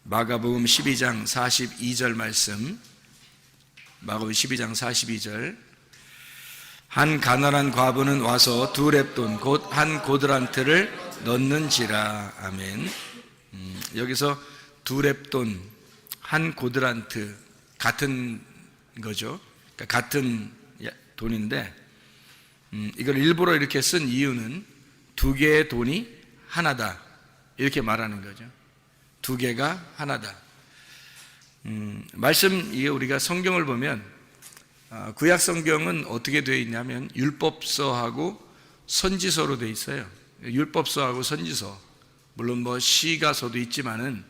마가복음 12장 42절 말씀, 마가복음 12장 42절. 한 가난한 과부는 와서 두 렙돈 곧 한 고드란트를 넣는지라. 아멘. 여기서 두 렙돈, 한 고드란트, 같은 거죠. 그러니까 같은 돈인데, 이걸 일부러 이렇게 쓴 이유는 두 개의 돈이 하나다, 이렇게 말하는 거죠. 두 개가 하나다. 말씀, 이게 우리가 성경을 보면 구약 성경은 어떻게 되어 있냐면 율법서하고 선지서로 되어 있어요. 율법서하고 선지서, 물론 뭐 시가서도 있지만은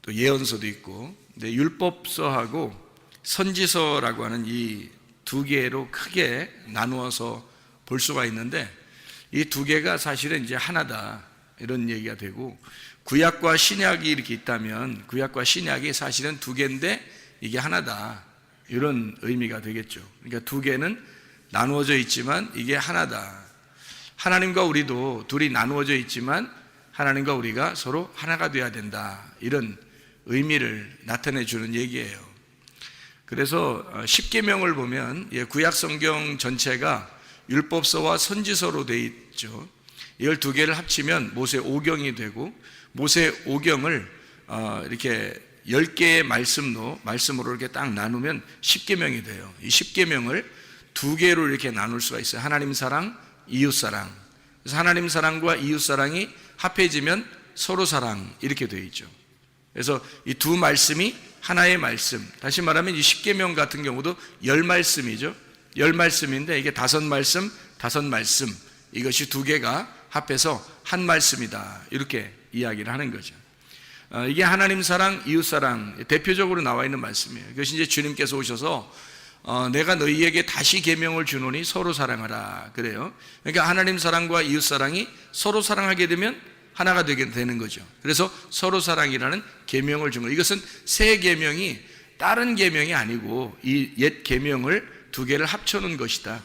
또 예언서도 있고, 근데 율법서하고 선지서라고 하는 이 두 개로 크게 나누어서 볼 수가 있는데, 이 두 개가 사실은 이제 하나다, 이런 얘기가 되고, 구약과 신약이 이렇게 있다면 구약과 신약이 사실은 두 개인데 이게 하나다, 이런 의미가 되겠죠. 그러니까 두 개는 나누어져 있지만 이게 하나다. 하나님과 우리도 둘이 나누어져 있지만 하나님과 우리가 서로 하나가 되어야 된다, 이런 의미를 나타내 주는 얘기예요. 그래서 십계명을 보면 구약 성경 전체가 율법서와 선지서로 되어 있죠. 이걸 두 개를 합치면 모세 오경이 되고, 모세 오경을 이렇게 10개의 말씀으로 이렇게 딱 나누면 십계명이 돼요. 이 십계명을 두 개로 이렇게 나눌 수가 있어요. 하나님 사랑, 이웃 사랑. 그래서 하나님 사랑과 이웃 사랑이 합해지면 서로 사랑, 이렇게 되어 있죠. 그래서 이 두 말씀이 하나의 말씀. 다시 말하면 이 십계명 같은 경우도 10말씀이죠. 10말씀인데 이게 5말씀, 5말씀. 이것이 두 개가 합해서 한 말씀이다, 이렇게 이야기를 하는 거죠. 이게 하나님 사랑, 이웃 사랑, 대표적으로 나와 있는 말씀이에요. 그것이 이제 주님께서 오셔서 내가 너희에게 다시 계명을 주노니 서로 사랑하라, 그래요. 그러니까 하나님 사랑과 이웃 사랑이 서로 사랑하게 되면 하나가 되게 되는 거죠. 그래서 서로 사랑이라는 계명을 준 거예요. 이것은 새 계명이 다른 계명이 아니고 이 옛 계명을 두 개를 합쳐놓은 것이다.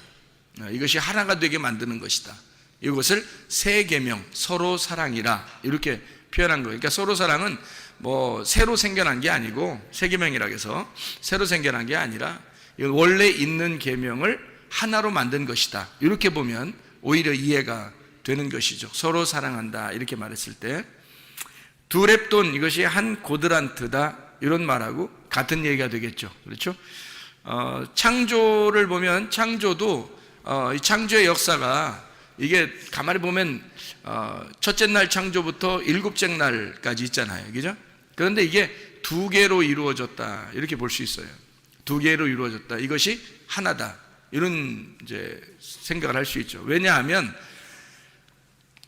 이것이 하나가 되게 만드는 것이다. 이것을 새 계명, 서로 사랑이라, 이렇게 표현한 거예요. 그러니까 서로 사랑은 뭐 새로 생겨난 게 아니고, 새 계명이라고 해서 새로 생겨난 게 아니라 원래 있는 계명을 하나로 만든 것이다, 이렇게 보면 오히려 이해가 되는 것이죠. 서로 사랑한다, 이렇게 말했을 때 두 렙돈, 이것이 한 고드란트다, 이런 말하고 같은 얘기가 되겠죠. 그렇죠? 창조를 보면 창조도 이 창조의 역사가, 이게 가만히 보면 첫째 날 창조부터 일곱째 날까지 있잖아요, 그죠? 그런데 이게 두 개로 이루어졌다, 이렇게 볼 수 있어요. 두 개로 이루어졌다, 이것이 하나다, 이런 이제 생각을 할 수 있죠. 왜냐하면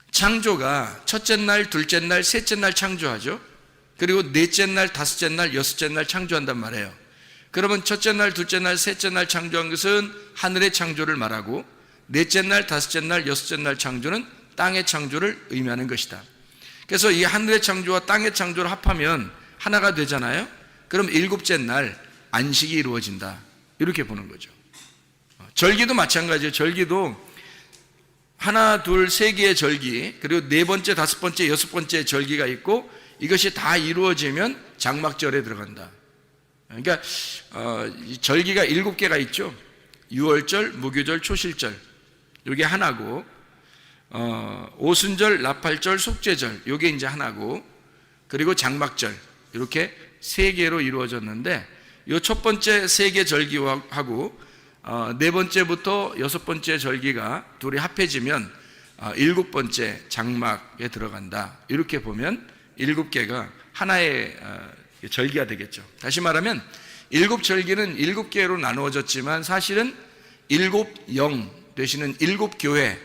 창조가 첫째 날, 둘째 날, 셋째 날 창조하죠. 그리고 넷째 날, 다섯째 날, 여섯째 날 창조한단 말이에요. 그러면 첫째 날, 둘째 날, 셋째 날 창조한 것은 하늘의 창조를 말하고, 넷째 날, 다섯째 날, 여섯째 날 창조는 땅의 창조를 의미하는 것이다. 그래서 이 하늘의 창조와 땅의 창조를 합하면 하나가 되잖아요. 그럼 일곱째 날 안식이 이루어진다, 이렇게 보는 거죠. 절기도 마찬가지예요. 절기도 하나, 둘, 세 개의 절기, 그리고 네 번째, 다섯 번째, 여섯 번째 절기가 있고, 이것이 다 이루어지면 장막절에 들어간다. 그러니까 절기가 7개가 있죠. 유월절, 무교절, 초실절, 이게 하나고, 오순절, 나팔절, 속죄절, 이게 이제 하나고, 그리고 장막절, 이렇게 3개로 이루어졌는데, 이 첫 번째 3개 절기하고 네 번째부터 여섯 번째 절기가 둘이 합해지면 일곱 번째 장막에 들어간다, 이렇게 보면 7개가 하나의 절기가 되겠죠. 다시 말하면 7절기는 7개로 나누어졌지만 사실은 7영 되시는 7교회,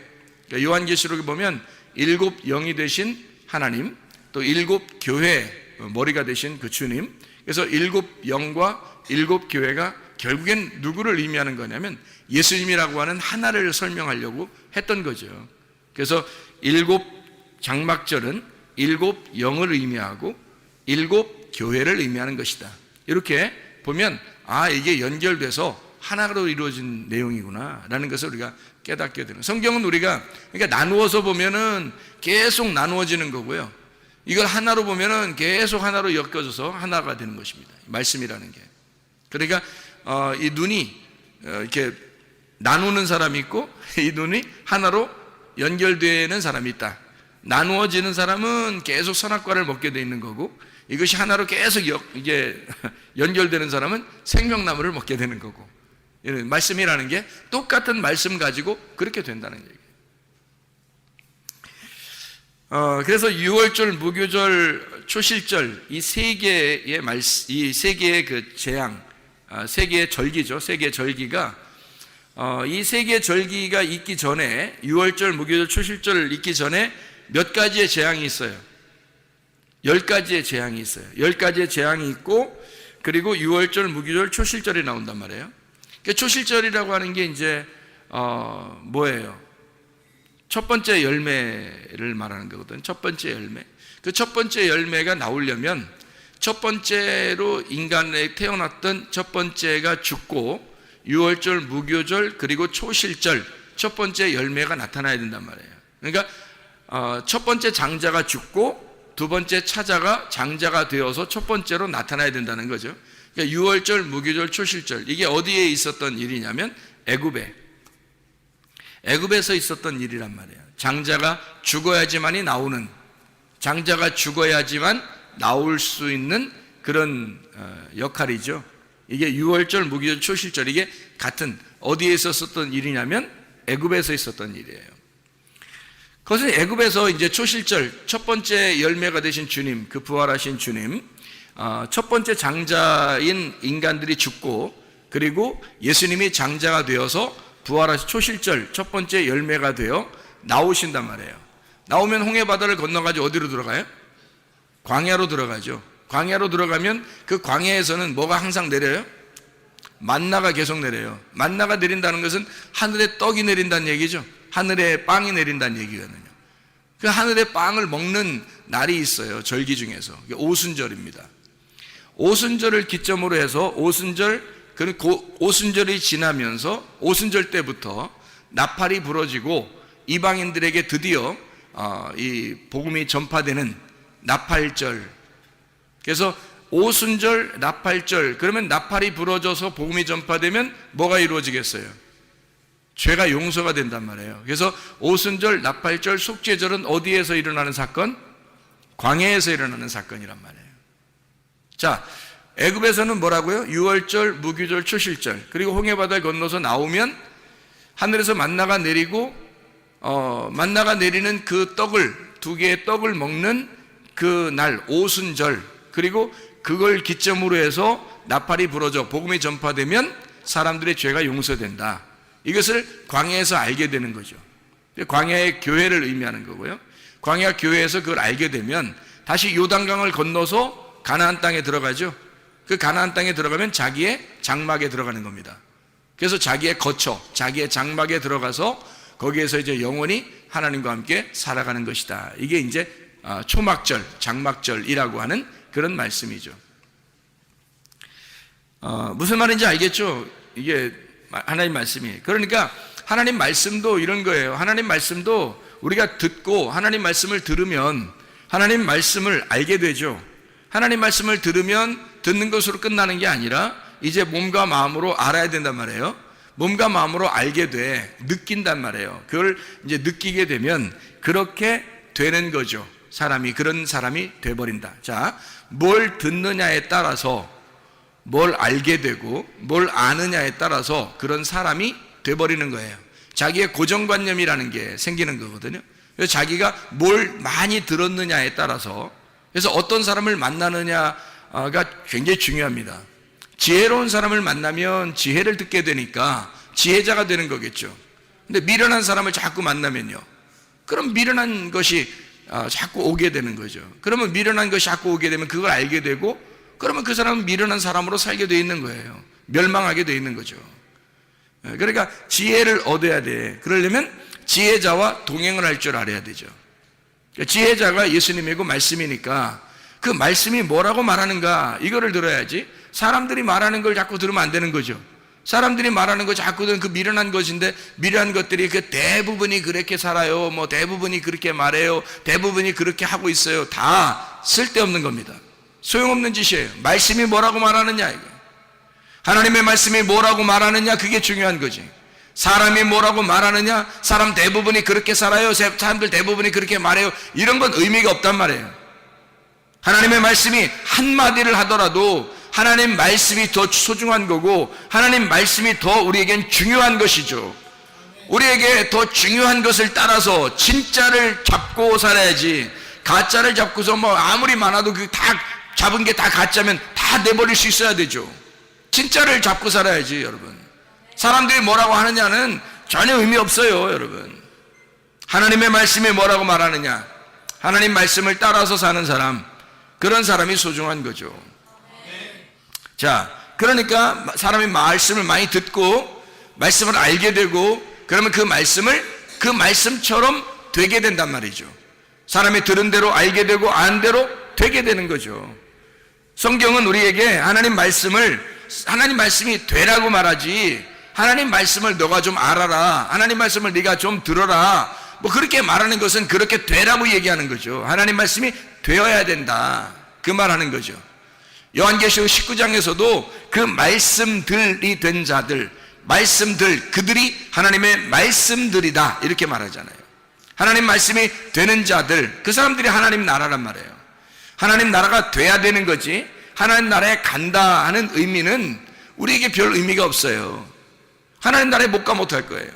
그러니까 요한계시록에 보면 7영이 되신 하나님, 또 7교회 머리가 되신 그 주님, 그래서 7영과 7교회가 결국엔 누구를 의미하는 거냐면 예수님이라고 하는 하나를 설명하려고 했던 거죠. 그래서 7 장막절은 7영을 의미하고 7교회를 의미하는 것이다, 이렇게 보면 이게 연결돼서 하나로 이루어진 내용이구나 라는 것을 우리가 깨닫게 되는, 성경은 우리가 그러니까 나누어서 보면은 계속 나누어지는 거고요. 이걸 하나로 보면은 계속 하나로 엮여져서 하나가 되는 것입니다. 말씀이라는 게. 그러니까 이 눈이 이렇게 나누는 사람이 있고 이 눈이 하나로 연결되는 사람이 있다. 나누어지는 사람은 계속 선악과를 먹게 돼 있는 거고, 이것이 하나로 계속 이게 연결되는 사람은 생명나무를 먹게 되는 거고, 말씀이라는 게 똑같은 말씀 가지고 그렇게 된다는 얘기예요. 그래서 유월절, 무교절, 초실절 이 세 개의 이 세 개의 그 재앙, 세 개의 절기죠. 세 개의 절기가 이 세 개의 절기가 있기 전에, 유월절, 무교절, 초실절을 있기 전에 몇 가지의 재앙이 있어요. 10가지의 재앙이 있어요. 10가지의 재앙이 있고, 그리고 유월절, 무교절, 초실절이 나온단 말이에요. 그러니까 초실절이라고 하는 게 이제 뭐예요? 첫 번째 열매를 말하는 거거든요. 첫 번째 열매. 그 첫 번째 열매가 나오려면 첫 번째로 인간에 태어났던 첫 번째가 죽고, 유월절, 무교절, 그리고 초실절 첫 번째 열매가 나타나야 된단 말이에요. 그러니까 첫 번째 장자가 죽고 두 번째 차자가 장자가 되어서 첫 번째로 나타나야 된다는 거죠. 그러니까 유월절, 무교절, 초실절, 이게 어디에 있었던 일이냐면 애굽에서 있었던 일이란 말이에요. 장자가 죽어야지만이 나오는, 장자가 죽어야지만 나올 수 있는 그런 역할이죠. 이게 유월절, 무교절, 초실절, 이게 같은 어디에 있었던 일이냐면 애굽에서 있었던 일이에요. 그것은 애굽에서 이제 초실절, 첫 번째 열매가 되신 주님, 그 부활하신 주님, 첫 번째 장자인 인간들이 죽고, 그리고 예수님이 장자가 되어서 부활하신 초실절 첫 번째 열매가 되어 나오신단 말이에요. 나오면 홍해바다를 건너가지고 어디로 들어가요? 광야로 들어가죠. 광야로 들어가면 그 광야에서는 뭐가 항상 내려요? 만나가 계속 내려요. 만나가 내린다는 것은 하늘에 떡이 내린다는 얘기죠. 하늘에 빵이 내린다는 얘기거든요. 그 하늘에 빵을 먹는 날이 있어요. 절기 중에서. 오순절입니다. 오순절을 기점으로 해서 오순절이 지나면서 오순절 때부터 나팔이 부러지고 이방인들에게 드디어 이 복음이 전파되는 나팔절. 그래서 오순절, 나팔절, 그러면 나팔이 부러져서 복음이 전파되면 뭐가 이루어지겠어요? 죄가 용서가 된단 말이에요. 그래서 오순절, 나팔절, 속죄절은 어디에서 일어나는 사건? 광야에서 일어나는 사건이란 말이에요. 자, 애굽에서는 뭐라고요? 유월절, 무교절, 초실절, 그리고 홍해바다를 건너서 나오면 하늘에서 만나가 내리고 만나가 내리는 그 떡을, 두 개의 떡을 먹는 그 날 오순절, 그리고 그걸 기점으로 해서 나팔이 부러져 복음이 전파되면 사람들의 죄가 용서된다. 이것을 광야에서 알게 되는 거죠. 광야의 교회를 의미하는 거고요. 광야 교회에서 그걸 알게 되면 다시 요단강을 건너서 가나안 땅에 들어가죠. 그 가나안 땅에 들어가면 자기의 장막에 들어가는 겁니다. 그래서 자기의 거처, 자기의 장막에 들어가서 거기에서 이제 영원히 하나님과 함께 살아가는 것이다. 이게 이제 초막절, 장막절이라고 하는 그런 말씀이죠. 무슨 말인지 알겠죠? 이게 하나님 말씀이. 그러니까 하나님 말씀도 이런 거예요. 하나님 말씀도 우리가 듣고 하나님 말씀을 들으면 하나님 말씀을 알게 되죠. 하나님 말씀을 들으면 듣는 것으로 끝나는 게 아니라 이제 몸과 마음으로 알아야 된단 말이에요. 몸과 마음으로 알게 돼, 느낀단 말이에요. 그걸 이제 느끼게 되면 그렇게 되는 거죠. 그런 사람이 돼버린다. 자, 뭘 듣느냐에 따라서 뭘 알게 되고 뭘 아느냐에 따라서 그런 사람이 돼버리는 거예요. 자기의 고정관념이라는 게 생기는 거거든요. 그래서 자기가 뭘 많이 들었느냐에 따라서, 그래서 어떤 사람을 만나느냐가 굉장히 중요합니다. 지혜로운 사람을 만나면 지혜를 듣게 되니까 지혜자가 되는 거겠죠. 근데 미련한 사람을 자꾸 만나면요, 그럼 미련한 것이 자꾸 오게 되는 거죠. 그러면 미련한 것이 자꾸 오게 되면 그걸 알게 되고, 그러면 그 사람은 미련한 사람으로 살게 돼 있는 거예요. 멸망하게 돼 있는 거죠. 그러니까 지혜를 얻어야 돼. 그러려면 지혜자와 동행을 할 줄 알아야 되죠. 그러니까 지혜자가 예수님이고 말씀이니까 그 말씀이 뭐라고 말하는가, 이거를 들어야지. 사람들이 말하는 걸 자꾸 들으면 안 되는 거죠. 사람들이 말하는 거 자꾸는 그 미련한 것인데, 미련한 것들이 그 대부분이 그렇게 살아요, 뭐 대부분이 그렇게 말해요, 대부분이 그렇게 하고 있어요. 다 쓸데없는 겁니다. 소용없는 짓이에요. 말씀이 뭐라고 말하느냐, 이게. 하나님의 말씀이 뭐라고 말하느냐, 그게 중요한 거지. 사람이 뭐라고 말하느냐, 사람 대부분이 그렇게 살아요, 사람들 대부분이 그렇게 말해요, 이런 건 의미가 없단 말이에요. 하나님의 말씀이 한마디를 하더라도 하나님 말씀이 더 소중한 거고, 하나님 말씀이 더 우리에겐 중요한 것이죠. 우리에게 더 중요한 것을 따라서 진짜를 잡고 살아야지, 가짜를 잡고서 뭐 아무리 많아도 그 다 잡은 게 다 가짜면 다 내버릴 수 있어야 되죠. 진짜를 잡고 살아야지, 여러분. 사람들이 뭐라고 하느냐는 전혀 의미 없어요, 여러분. 하나님의 말씀이 뭐라고 말하느냐, 하나님 말씀을 따라서 사는 사람, 그런 사람이 소중한 거죠. 자, 그러니까 사람이 말씀을 많이 듣고 말씀을 알게 되고, 그러면 그 말씀처럼 되게 된단 말이죠. 사람이 들은 대로 알게 되고 아는 대로 되게 되는 거죠. 성경은 우리에게 하나님 말씀이 되라고 말하지, 하나님 말씀을 너가 좀 알아라, 하나님 말씀을 네가 좀 들어라, 뭐 그렇게 말하는 것은 그렇게 되라고 얘기하는 거죠. 하나님 말씀이 되어야 된다, 그 말하는 거죠. 요한계시록 19장에서도 그 말씀들이 된 자들, 그들이 하나님의 말씀들이다, 이렇게 말하잖아요. 하나님 말씀이 되는 자들, 그 사람들이 하나님 나라란 말이에요. 하나님 나라가 돼야 되는 거지, 하나님 나라에 간다 하는 의미는 우리에게 별 의미가 없어요. 하나님 나라에 못 가 못할 거예요.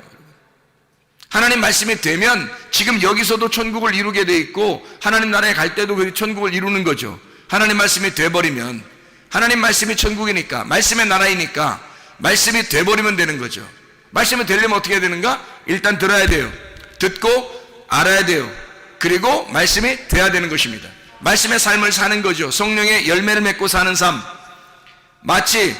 하나님 말씀이 되면 지금 여기서도 천국을 이루게 돼 있고, 하나님 나라에 갈 때도 그 천국을 이루는 거죠. 하나님 말씀이 돼버리면, 하나님 말씀이 천국이니까, 말씀의 나라이니까 말씀이 돼버리면 되는 거죠. 말씀이 되려면 어떻게 해야 되는가? 일단 들어야 돼요. 듣고 알아야 돼요. 그리고 말씀이 돼야 되는 것입니다. 말씀의 삶을 사는 거죠. 성령의 열매를 맺고 사는 삶. 마치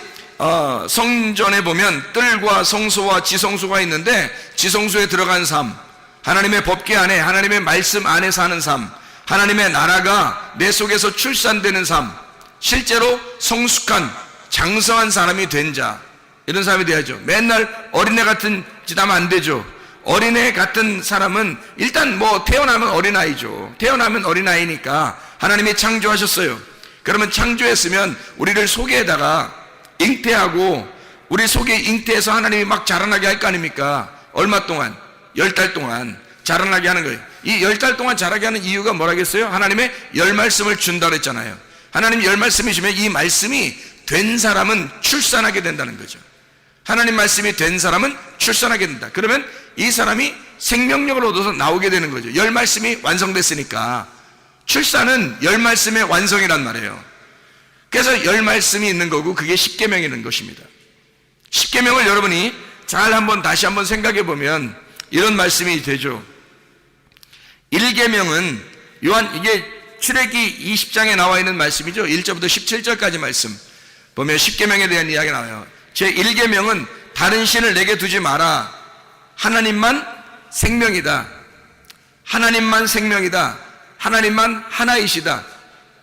성전에 보면 뜰과 성소와 지성소가 있는데, 지성소에 들어간 삶, 하나님의 법궤 안에, 하나님의 말씀 안에 사는 삶, 하나님의 나라가 내 속에서 출산되는 삶, 실제로 성숙한 장성한 사람이 된 자, 이런 사람이 돼야죠. 맨날 어린애 같은 짓 하면 안 되죠. 어린애 같은 사람은 일단 뭐 태어나면 어린아이죠. 태어나면 어린아이니까 하나님이 창조하셨어요. 그러면 창조했으면 우리를 속에다가 잉태하고, 우리 속에 잉태해서 하나님이 막 자라나게 할 거 아닙니까? 얼마 동안? 10달 동안 자라나게 하는 거예요. 이 10달 동안 자라게 하는 이유가 뭐라겠어요? 하나님의 열 말씀을 준다 그랬잖아요. 하나님 열 말씀이시면 이 말씀이 된 사람은 출산하게 된다는 거죠. 하나님 말씀이 된 사람은 출산하게 된다. 그러면 이 사람이 생명력을 얻어서 나오게 되는 거죠. 열 말씀이 완성됐으니까. 출산은 열 말씀의 완성이란 말이에요. 그래서 열 말씀이 있는 거고, 그게 십계명이 있는 것입니다. 십계명을 여러분이 잘 다시 한번 생각해 보면 이런 말씀이 되죠. 1계명은 이게 출애기 20장에 나와 있는 말씀이죠. 1절부터 17절까지 말씀 보면 십계명에 대한 이야기가 나와요. 제 1계명은 다른 신을 내게 두지 마라. 하나님만 생명이다. 하나님만 생명이다. 하나님만 하나이시다.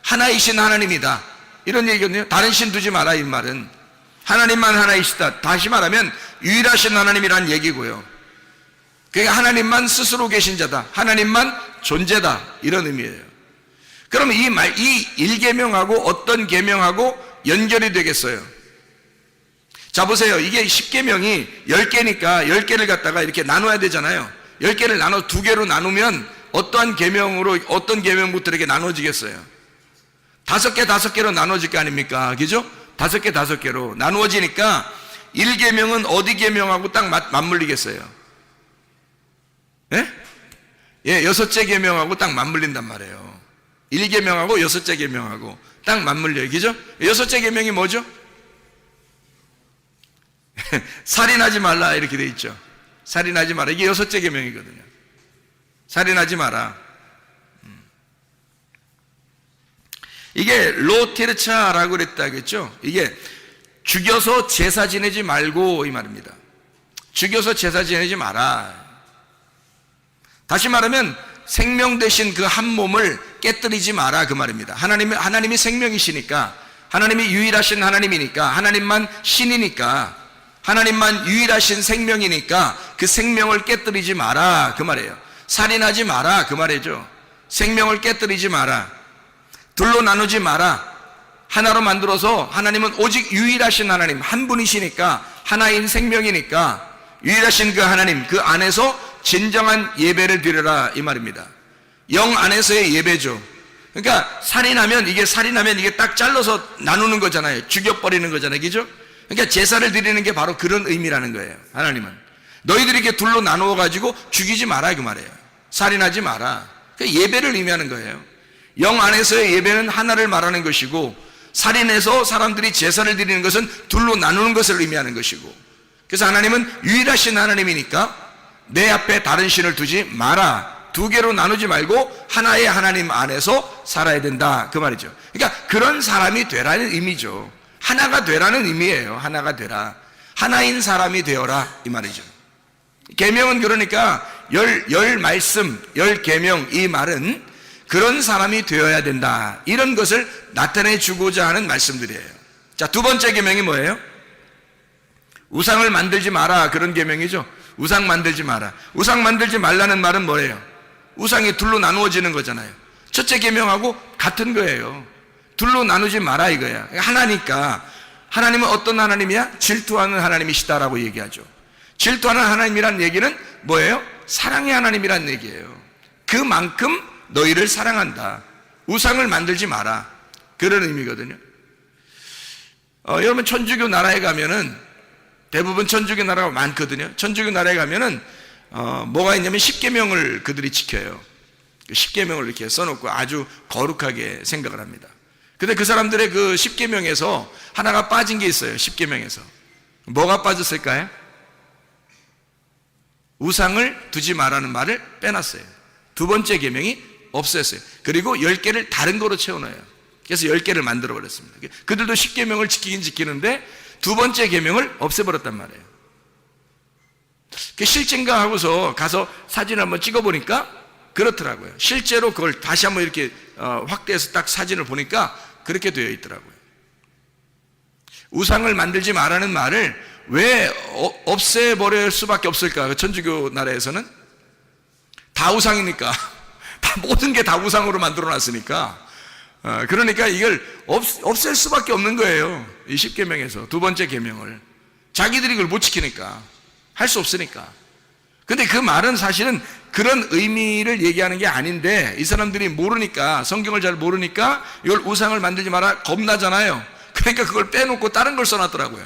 하나이신 하나님이다. 이런 얘기거든요. 다른 신 두지 마라, 이 말은. 하나님만 하나이시다. 다시 말하면 유일하신 하나님이란 얘기고요. 그러니까 하나님만 스스로 계신 자다. 하나님만 존재다. 이런 의미예요. 그러면 이 1계명하고 어떤 계명하고 연결이 되겠어요? 자, 보세요. 이게 10계명이 10개니까 10개를 갖다가 이렇게 나눠야 되잖아요. 10개를 나눠 2개로 나누면 어떤 계명부터 이렇게 나눠지겠어요? 5개로 나눠질 거 아닙니까? 그죠? 5개로 나누어지니까 1계명은 어디 계명하고 딱 맞물리겠어요? 예? 예, 6째 계명하고 딱 맞물린단 말이에요. 1계명하고 6째 계명하고 딱 맞물려요. 그죠? 6째 계명이 뭐죠? 살인하지 말라, 이렇게 돼 있죠. 살인하지 마라. 이게 6째 계명이거든요. 살인하지 마라. 이게 로티르차라고 그랬다겠죠. 이게 죽여서 제사 지내지 말고, 이 말입니다. 죽여서 제사 지내지 마라. 다시 말하면 생명 대신 그 한 몸을 깨뜨리지 마라, 그 말입니다. 하나님이 생명이시니까, 하나님이 유일하신 하나님이니까, 하나님만 신이니까 하나님만 유일하신 생명이니까 그 생명을 깨뜨리지 마라 그 말이에요. 살인하지 마라 그 말이죠. 생명을 깨뜨리지 마라. 둘로 나누지 마라. 하나로 만들어서 하나님은 오직 유일하신 하나님 한 분이시니까 하나인 생명이니까 유일하신 그 하나님 그 안에서 진정한 예배를 드려라 이 말입니다. 영 안에서의 예배죠. 그러니까 살인하면 이게 딱 잘라서 나누는 거잖아요. 죽여버리는 거잖아요. 그죠? 그러니까 제사를 드리는 게 바로 그런 의미라는 거예요. 하나님은 너희들이 이렇게 둘로 나누어 가지고 죽이지 마라 그 말이에요. 살인하지 마라. 그러니까 예배를 의미하는 거예요. 영 안에서의 예배는 하나를 말하는 것이고 살인해서 사람들이 제사를 드리는 것은 둘로 나누는 것을 의미하는 것이고, 그래서 하나님은 유일하신 하나님이니까 내 앞에 다른 신을 두지 마라. 두 개로 나누지 말고 하나의 하나님 안에서 살아야 된다 그 말이죠. 그러니까 그런 사람이 되라는 의미죠. 하나가 되라는 의미예요. 하나가 되라. 하나인 사람이 되어라 이 말이죠. 계명은 그러니까 열 말씀, 열 계명 이 말은 그런 사람이 되어야 된다 이런 것을 나타내 주고자 하는 말씀들이에요. 자, 두 번째 계명이 뭐예요? 우상을 만들지 마라 그런 계명이죠. 우상 만들지 마라. 우상 만들지 말라는 말은 뭐예요? 우상이 둘로 나누어지는 거잖아요. 첫째 계명하고 같은 거예요. 둘로 나누지 마라 이거야. 하나니까 하나님은 어떤 하나님이야? 질투하는 하나님이시다라고 얘기하죠. 질투하는 하나님이란 얘기는 뭐예요? 사랑의 하나님이란 얘기예요. 그만큼 너희를 사랑한다. 우상을 만들지 마라. 그런 의미거든요. 여러분 천주교 나라에 가면은 대부분 천주교 나라가 많거든요. 천주교 나라에 가면은 뭐가 있냐면 십계명을 그들이 지켜요. 십계명을 이렇게 써놓고 아주 거룩하게 생각을 합니다. 근데 그 사람들의 그 십계명에서 하나가 빠진 게 있어요. 십계명에서 뭐가 빠졌을까요? 우상을 두지 마라는 말을 빼놨어요. 두 번째 계명이 없앴어요. 그리고 10개를 다른 거로 채워넣어요. 그래서 10개를 만들어 버렸습니다. 그들도 십계명을 지키긴 지키는데 두 번째 계명을 없애버렸단 말이에요. 실제인가 하고서 가서 사진을 한번 찍어보니까 그렇더라고요. 실제로 그걸 다시 한번 이렇게 확대해서 딱 사진을 보니까 그렇게 되어 있더라고요. 우상을 만들지 말라는 말을 왜 없애버릴 수밖에 없을까? 천주교 나라에서는 다 우상이니까 다 모든 게 다 우상으로 만들어놨으니까 그러니까 이걸 없앨 수밖에 없는 거예요. 이 십계명에서 두 번째 계명을 자기들이 그걸 못 지키니까 할 수 없으니까. 근데 그 말은 사실은 그런 의미를 얘기하는 게 아닌데 이 사람들이 모르니까, 성경을 잘 모르니까 이걸 우상을 만들지 마라 겁나잖아요. 그러니까 그걸 빼놓고 다른 걸 써놨더라고요.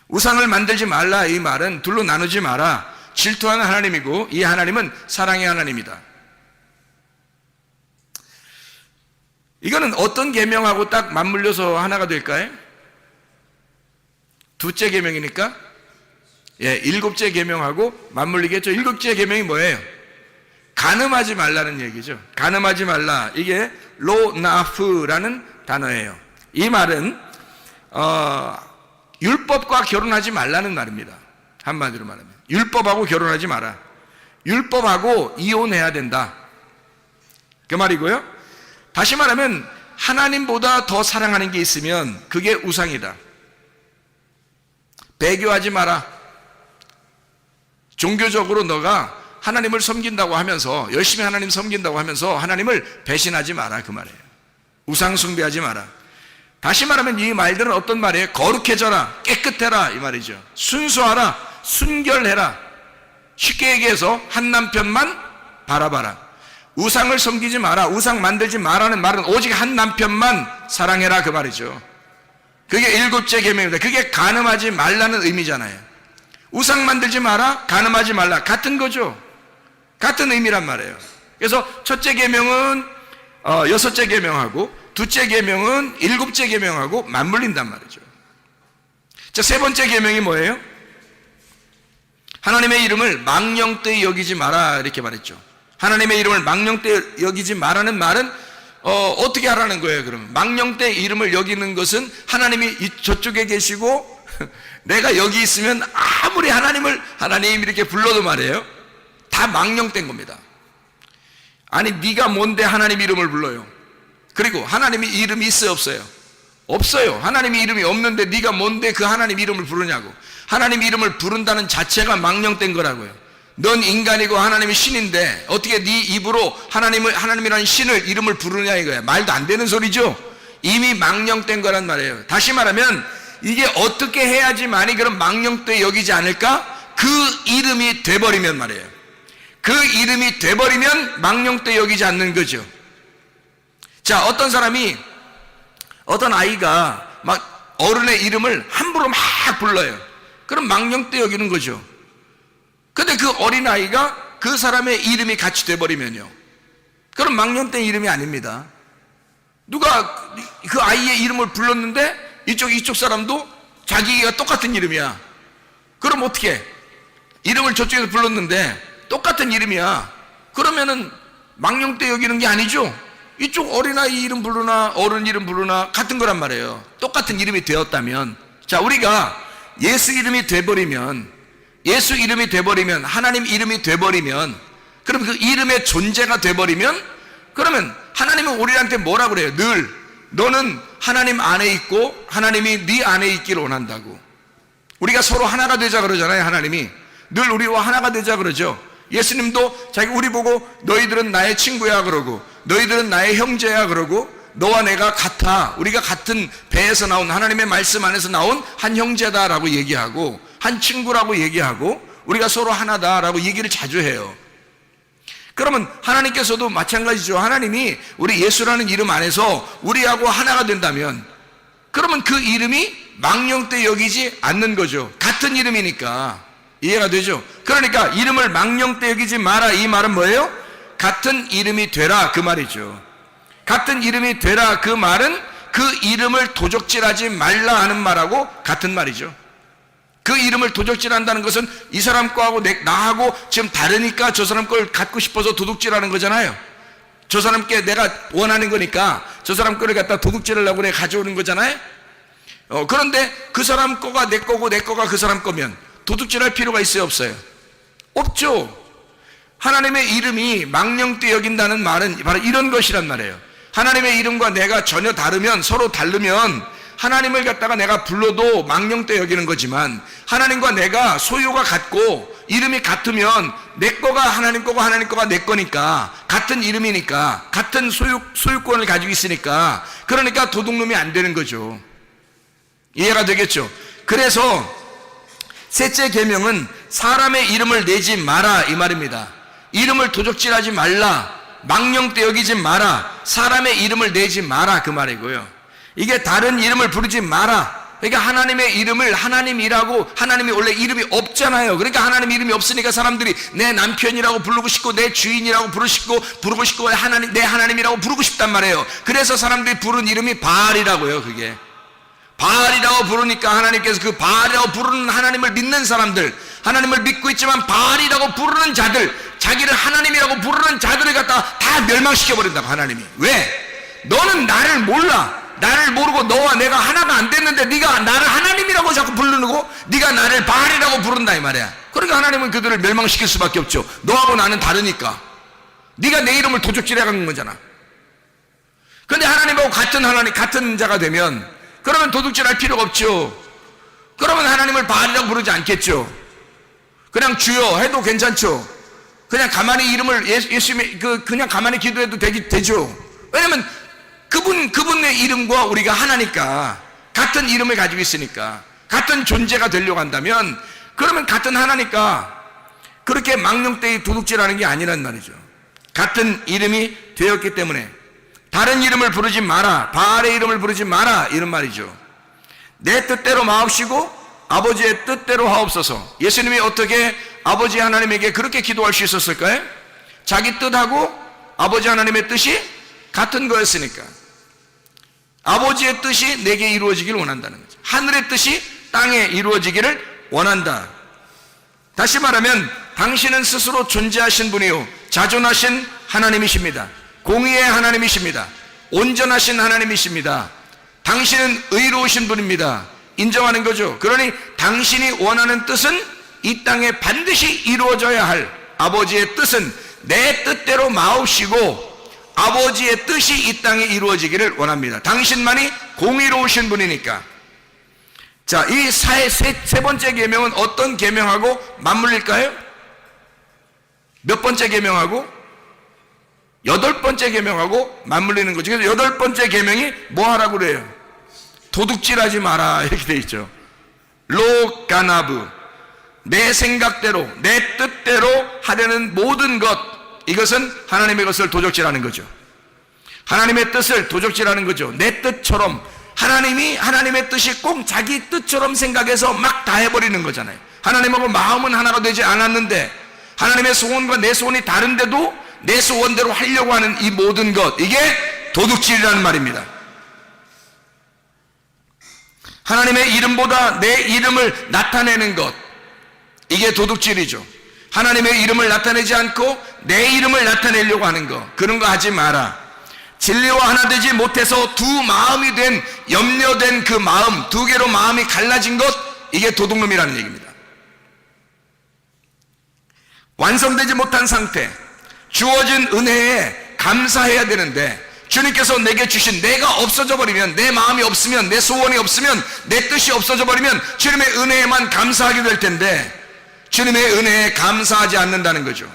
우상을 만들지 말라 이 말은 둘로 나누지 마라. 질투하는 하나님이고 이 하나님은 사랑의 하나님이다. 이거는 어떤 계명하고 딱 맞물려서 하나가 될까요? 둘째 계명이니까 일곱째 계명하고 맞물리겠죠. 일곱째 계명이 뭐예요? 간음하지 말라는 얘기죠. 간음하지 말라. 이게 로나프라는 단어예요. 이 말은 율법과 결혼하지 말라는 말입니다. 한마디로 말하면 율법하고 결혼하지 마라. 율법하고 이혼해야 된다 그 말이고요. 다시 말하면 하나님보다 더 사랑하는 게 있으면 그게 우상이다. 배교하지 마라. 종교적으로 너가 하나님을 섬긴다고 하면서 열심히 하나님 섬긴다고 하면서 하나님을 배신하지 마라 그 말이에요. 우상 숭배하지 마라. 다시 말하면 이 말들은 어떤 말이에요? 거룩해져라, 깨끗해라 이 말이죠. 순수하라, 순결해라. 쉽게 얘기해서 한 남편만 바라봐라. 우상을 섬기지 마라, 우상 만들지 마라는 말은 오직 한 남편만 사랑해라 그 말이죠. 그게 일곱째 계명입니다. 그게 간음하지 말라는 의미잖아요. 우상 만들지 마라, 간음하지 말라 같은 거죠. 같은 의미란 말이에요. 그래서 첫째 계명은 여섯째 계명하고 둘째 계명은 일곱째 계명하고 맞물린단 말이죠. 자, 세 번째 계명이 뭐예요? 하나님의 이름을 망령되이 여기지 마라 이렇게 말했죠. 하나님의 이름을 망령되이 여기지 마라는 말은 어떻게 하라는 거예요? 그러면 망령되이 이름을 여기는 것은 하나님이 저쪽에 계시고 내가 여기 있으면 아무리 하나님 이렇게 불러도 말이에요, 다 망령된 겁니다. 아니 네가 뭔데 하나님 이름을 불러요? 그리고 하나님이 이름이 있어요 없어요? 없어요. 하나님의 이름이 없는데 네가 뭔데 그 하나님 이름을 부르냐고. 하나님 이름을 부른다는 자체가 망령된 거라고요. 넌 인간이고 하나님이 신인데 어떻게 네 입으로 하나님이라는 신을 이름을 부르냐 이거야. 말도 안 되는 소리죠. 이미 망령된 거란 말이에요. 다시 말하면 이게 어떻게 해야지만이 그런 망령되이 여기지 않을까? 그 이름이 돼버리면 말이에요. 그 이름이 돼버리면 망령되이 여기지 않는 거죠. 자, 어떤 아이가 막 어른의 이름을 함부로 막 불러요. 그럼 망령되이 여기는 거죠. 근데 그 어린아이가 그 사람의 이름이 같이 돼버리면요, 그럼 망령된 이름이 아닙니다. 누가 그 아이의 이름을 불렀는데 이쪽 사람도 자기가 똑같은 이름이야. 그럼 어떻게 해? 이름을 저쪽에서 불렀는데 똑같은 이름이야. 그러면은 망령되 여기는 게 아니죠. 이쪽 어린아이 이름 부르나 어른 이름 부르나 같은 거란 말이에요. 똑같은 이름이 되었다면. 자, 우리가 예수 이름이 돼버리면, 하나님 이름이 돼버리면, 그럼 그 이름의 존재가 돼버리면, 그러면 하나님은 우리한테 뭐라 그래요? 늘 너는 하나님 안에 있고 하나님이 네 안에 있기를 원한다고. 우리가 서로 하나가 되자 그러잖아요. 하나님이 늘 우리와 하나가 되자 그러죠. 예수님도 우리 보고 너희들은 나의 친구야 그러고, 너희들은 나의 형제야 그러고, 너와 내가 같아, 우리가 같은 배에서 나온 하나님의 말씀 안에서 나온 한 형제다라고 얘기하고, 한 친구라고 얘기하고, 우리가 서로 하나다라고 얘기를 자주 해요. 그러면 하나님께서도 마찬가지죠. 하나님이 우리 예수라는 이름 안에서 우리하고 하나가 된다면, 그러면 그 이름이 망령되 여기지 않는 거죠. 같은 이름이니까. 이해가 되죠? 그러니까 이름을 망령되 여기지 마라, 이 말은 뭐예요? 같은 이름이 되라, 그 말이죠. 같은 이름이 되라, 그 말은 그 이름을 도적질하지 말라 하는 말하고 같은 말이죠. 그 이름을 도적질한다는 것은 이 사람 거하고 나하고 지금 다르니까 저 사람 걸 갖고 싶어서 도둑질하는 거잖아요. 저 사람께 내가 원하는 거니까 저 사람 거를 갖다 도둑질하려고 내가 가져오는 거잖아요. 그런데 그 사람 거가 내 거고 내 거가 그 사람 거면 도둑질할 필요가 있어요, 없어요? 없죠. 하나님의 이름이 망령되 여긴다는 말은 바로 이런 것이란 말이에요. 하나님의 이름과 내가 전혀 다르면, 서로 다르면 하나님을 갖다가 내가 불러도 망령되 여기는 거지만, 하나님과 내가 소유가 같고 이름이 같으면 내 거가 하나님 거고 하나님 거가 내 거니까, 같은 이름이니까, 같은 소유권을 가지고 있으니까, 그러니까 도둑놈이 안 되는 거죠. 이해가 되겠죠? 그래서 셋째 계명은 사람의 이름을 내지 마라, 이 말입니다. 이름을 도적질하지 말라, 망령되 여기지 마라, 사람의 이름을 내지 마라, 그 말이고요. 이게 다른 이름을 부르지 마라. 그러니까 하나님의 이름을 하나님이라고, 하나님이 원래 이름이 없잖아요. 그러니까 하나님 이름이 없으니까 사람들이 내 남편이라고 부르고 싶고 내 주인이라고 부르고 싶고 내 하나님이라고 부르고 싶단 말이에요. 그래서 사람들이 부른 이름이 바알이라고요. 그게 바알이라고 부르니까 하나님께서 그 바알이라고 부르는 하나님을 믿는 사람들, 하나님을 믿고 있지만 바알이라고 부르는 자들, 자기를 하나님이라고 부르는 자들을 갖다 다 멸망시켜버린다고, 하나님이. 왜? 너는 나를 몰라. 나를 모르고 너와 내가 하나가 안 됐는데 네가 나를 하나님이라고 자꾸 부르고 네가 나를 바알이라고 부른다, 이 말이야. 그러니까 하나님은 그들을 멸망시킬 수밖에 없죠. 너하고 나는 다르니까. 네가 내 이름을 도적질해가는 거잖아. 근데 하나님하고 같은 자가 되면, 그러면 도둑질할 필요가 없죠. 그러면 하나님을 바알이라고 부르지 않겠죠. 그냥 주여 해도 괜찮죠. 그냥 가만히 이름을 예수님의 그냥 가만히 기도해도 되죠. 왜냐면 그분의 이름과 우리가 하나니까, 같은 이름을 가지고 있으니까, 같은 존재가 되려고 한다면, 그러면 같은 하나니까 그렇게 망령되이 도둑질하는 게 아니란 말이죠. 같은 이름이 되었기 때문에 다른 이름을 부르지 마라, 바알의 이름을 부르지 마라, 이런 말이죠. 내 뜻대로 마옵시고 아버지의 뜻대로 하옵소서. 예수님이 어떻게 아버지 하나님에게 그렇게 기도할 수 있었을까요? 자기 뜻하고 아버지 하나님의 뜻이 같은 거였으니까. 아버지의 뜻이 내게 이루어지길 원한다는 거죠. 하늘의 뜻이 땅에 이루어지기를 원한다. 다시 말하면 당신은 스스로 존재하신 분이요 자존하신 하나님이십니다. 공의의 하나님이십니다. 온전하신 하나님이십니다. 당신은 의로우신 분입니다. 인정하는 거죠. 그러니 당신이 원하는 뜻은 이 땅에 반드시 이루어져야 할 아버지의 뜻은 내 뜻대로 마옵시고 아버지의 뜻이 이 땅에 이루어지기를 원합니다. 당신만이 공의로우신 분이니까. 자, 이 세 번째 계명은 어떤 계명하고 맞물릴까요? 몇 번째 계명하고? 8번째 계명하고 맞물리는 거죠. 그래서 8번째 계명이 뭐 하라고 그래요? 도둑질하지 마라 이렇게 돼 있죠. 로 가나브, 내 생각대로 내 뜻대로 하려는 모든 것, 이것은 하나님의 것을 도적질하는 거죠. 하나님의 뜻을 도적질하는 거죠. 내 뜻처럼, 하나님의 뜻이 꼭 자기 뜻처럼 생각해서 막 다 해버리는 거잖아요. 하나님하고 마음은 하나가 되지 않았는데 하나님의 소원과 내 소원이 다른데도 내 소원대로 하려고 하는 이 모든 것, 이게 도둑질이라는 말입니다. 하나님의 이름보다 내 이름을 나타내는 것, 이게 도둑질이죠. 하나님의 이름을 나타내지 않고 내 이름을 나타내려고 하는 거, 그런 거 하지 마라. 진리와 하나 되지 못해서 두 마음이 된, 염려된 그 마음, 두 개로 마음이 갈라진 것, 이게 도둑놈이라는 얘기입니다. 완성되지 못한 상태, 주어진 은혜에 감사해야 되는데 주님께서 내게 주신 내가 없어져 버리면, 내 마음이 없으면, 내 소원이 없으면, 내 뜻이 없어져 버리면 주님의 은혜에만 감사하게 될 텐데 주님의 은혜에 감사하지 않는다는 거죠.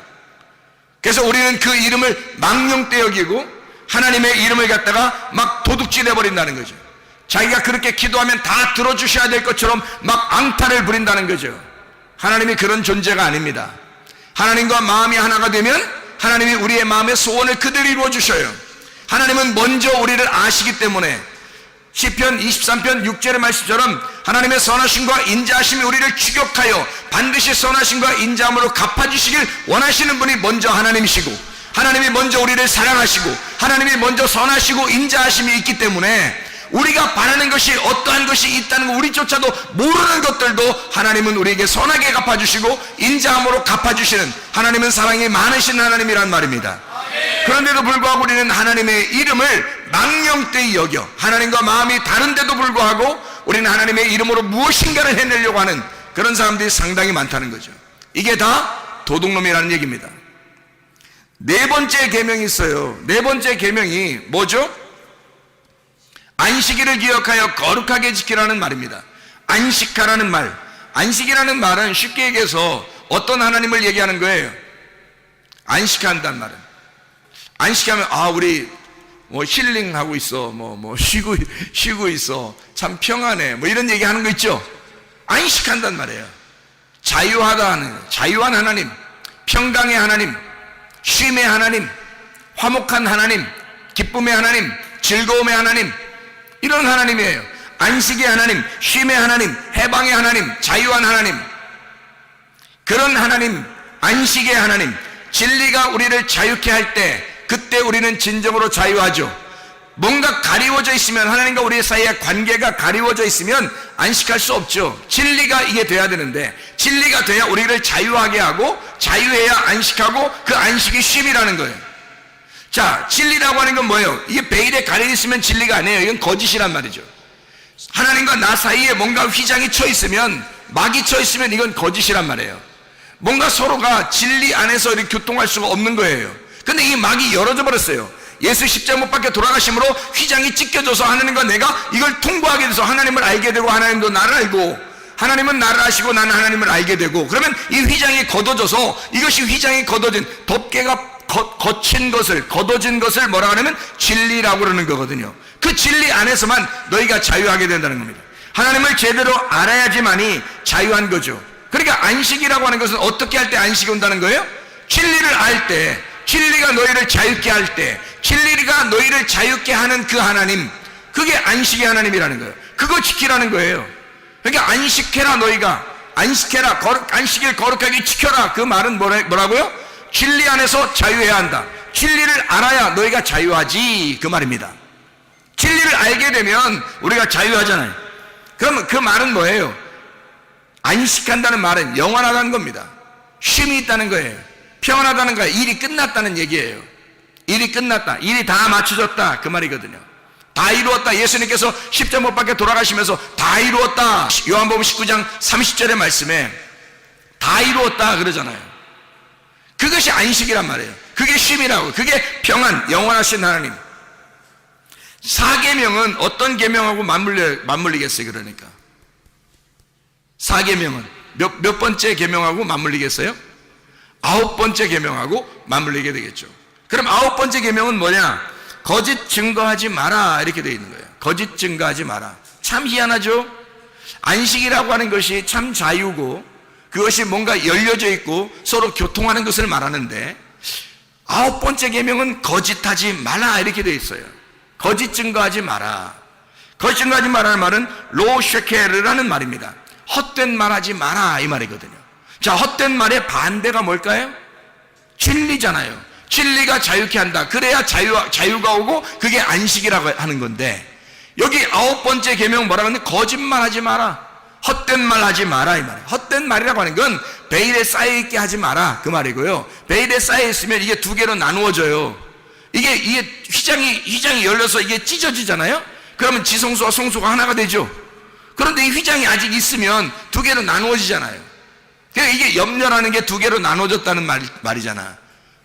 그래서 우리는 그 이름을 망령되 여기고 하나님의 이름을 갖다가 막 도둑질해 버린다는 거죠. 자기가 그렇게 기도하면 다 들어주셔야 될 것처럼 막 앙탈을 부린다는 거죠. 하나님이 그런 존재가 아닙니다. 하나님과 마음이 하나가 되면 하나님이 우리의 마음의 소원을 그대로 이루어 주셔요. 하나님은 먼저 우리를 아시기 때문에 시편 23편 6절의 말씀처럼 하나님의 선하심과 인자하심이 우리를 추격하여 반드시 선하심과 인자함으로 갚아주시길 원하시는 분이 먼저 하나님이시고, 하나님이 먼저 우리를 사랑하시고 하나님이 먼저 선하시고 인자하심이 있기 때문에 우리가 바라는 것이 어떠한 것이 있다는 거, 우리조차도 모르는 것들도 하나님은 우리에게 선하게 갚아주시고 인자함으로 갚아주시는, 하나님은 사랑이 많으신 하나님이란 말입니다. 그런데도 불구하고 우리는 하나님의 이름을 망령되이 여겨 하나님과 마음이 다른데도 불구하고 우리는 하나님의 이름으로 무엇인가를 해내려고 하는 그런 사람들이 상당히 많다는 거죠. 이게 다 도둑놈이라는 얘기입니다. 네 번째 계명이 있어요. 네 번째 계명이 뭐죠? 안식일을 기억하여 거룩하게 지키라는 말입니다. 안식하라는 말, 안식이라는 말은 쉽게 얘기해서 어떤 하나님을 얘기하는 거예요? 안식한다는 말은, 안식하면 우리 뭐 힐링하고 있어, 쉬고 있어, 참 평안해, 뭐 이런 얘기 하는 거 있죠. 안식한다는 말이에요. 자유하다는, 자유한 하나님, 평강의 하나님, 쉼의 하나님, 화목한 하나님, 기쁨의 하나님, 즐거움의 하나님, 이런 하나님이에요. 안식의 하나님, 쉼의 하나님, 해방의 하나님, 자유한 하나님, 그런 하나님, 안식의 하나님, 진리가 우리를 자유케 할 때 그때 우리는 진정으로 자유하죠. 뭔가 가리워져 있으면, 하나님과 우리 사이의 관계가 가리워져 있으면 안식할 수 없죠. 진리가 이게 돼야 되는데, 진리가 돼야 우리를 자유하게 하고, 자유해야 안식하고, 그 안식이 쉼이라는 거예요. 자, 진리라고 하는 건 뭐예요? 이게 베일에 가려 있으면 진리가 아니에요. 이건 거짓이란 말이죠. 하나님과 나 사이에 뭔가 휘장이 쳐 있으면, 막이 쳐 있으면 이건 거짓이란 말이에요. 뭔가 서로가 진리 안에서 이렇게 교통할 수가 없는 거예요. 근데 이 막이 열어져 버렸어요. 예수 십자가 못 박혀 돌아가심으로 휘장이 찢겨져서 하나님과 내가 이걸 통과하게 돼서 하나님을 알게 되고, 하나님도 나를 알고, 하나님은 나를 아시고 나는 하나님을 알게 되고, 그러면 이 휘장이 걷어져서, 이것이 휘장이 걷어진, 덮개가 거친 것을, 걷어진 것을 뭐라 하냐면 진리라고 그러는 거거든요. 그 진리 안에서만 너희가 자유하게 된다는 겁니다. 하나님을 제대로 알아야지만이 자유한 거죠. 그러니까 안식이라고 하는 것은 어떻게 할 때 안식이 온다는 거예요? 진리를 알 때, 진리가 너희를 자유케 할 때, 진리가 너희를 자유케 하는 그 하나님, 그게 안식의 하나님이라는 거예요. 그거 지키라는 거예요. 그러니까 안식해라, 너희가 안식해라, 안식일 거룩하게 지켜라. 그 말은 뭐라고요? 진리 안에서 자유해야 한다. 진리를 알아야 너희가 자유하지, 그 말입니다. 진리를 알게 되면 우리가 자유하잖아요. 그럼 그 말은 뭐예요? 안식한다는 말은 영원하다는 겁니다. 쉼이 있다는 거예요. 평안하다는 거예요. 일이 끝났다는 얘기예요. 일이 끝났다, 일이 다 맞춰졌다, 그 말이거든요. 다 이루었다. 예수님께서 십자가 못 박혀 돌아가시면서 다 이루었다. 요한복음 19장 30절의 말씀에 다 이루었다 그러잖아요. 그것이 안식이란 말이에요. 그게 쉼이라고. 그게 평안, 영원하신 하나님. 4계명은 어떤 계명하고 맞물리겠어요? 그러니까 4계명은 몇 번째 계명하고 맞물리겠어요? 9번째 계명하고 맞물리게 되겠죠. 그럼 9번째 계명은 뭐냐? 거짓 증거하지 마라, 이렇게 되어 있는 거예요. 거짓 증거하지 마라. 참 희한하죠? 안식이라고 하는 것이 참 자유고 그것이 뭔가 열려져 있고 서로 교통하는 것을 말하는데 9번째 계명은 거짓하지 마라, 이렇게 되어 있어요. 거짓 증거하지 마라. 거짓 증거하지 마라는 말은 로쉐케르라는 말입니다. 헛된 말하지 마라, 이 말이거든요. 자, 헛된 말의 반대가 뭘까요? 진리잖아요. 진리가 자유케 한다. 그래야 자유가 오고 그게 안식이라고 하는 건데, 여기 9번째 계명 뭐라고 하는데 거짓말하지 마라, 헛된 말 하지 마라, 이 말이에요. 헛된 말이라고 하는 건 베일에 쌓여있게 하지 마라, 그 말이고요. 베일에 쌓여있으면 이게 두 개로 나누어져요. 이게 휘장이 열려서 이게 찢어지잖아요. 그러면 지성소와 성소가 하나가 되죠. 그런데 이 휘장이 아직 있으면 두 개로 나누어지잖아요. 그러니까 이게 염려라는 게 두 개로 나눠졌다는 말이잖아.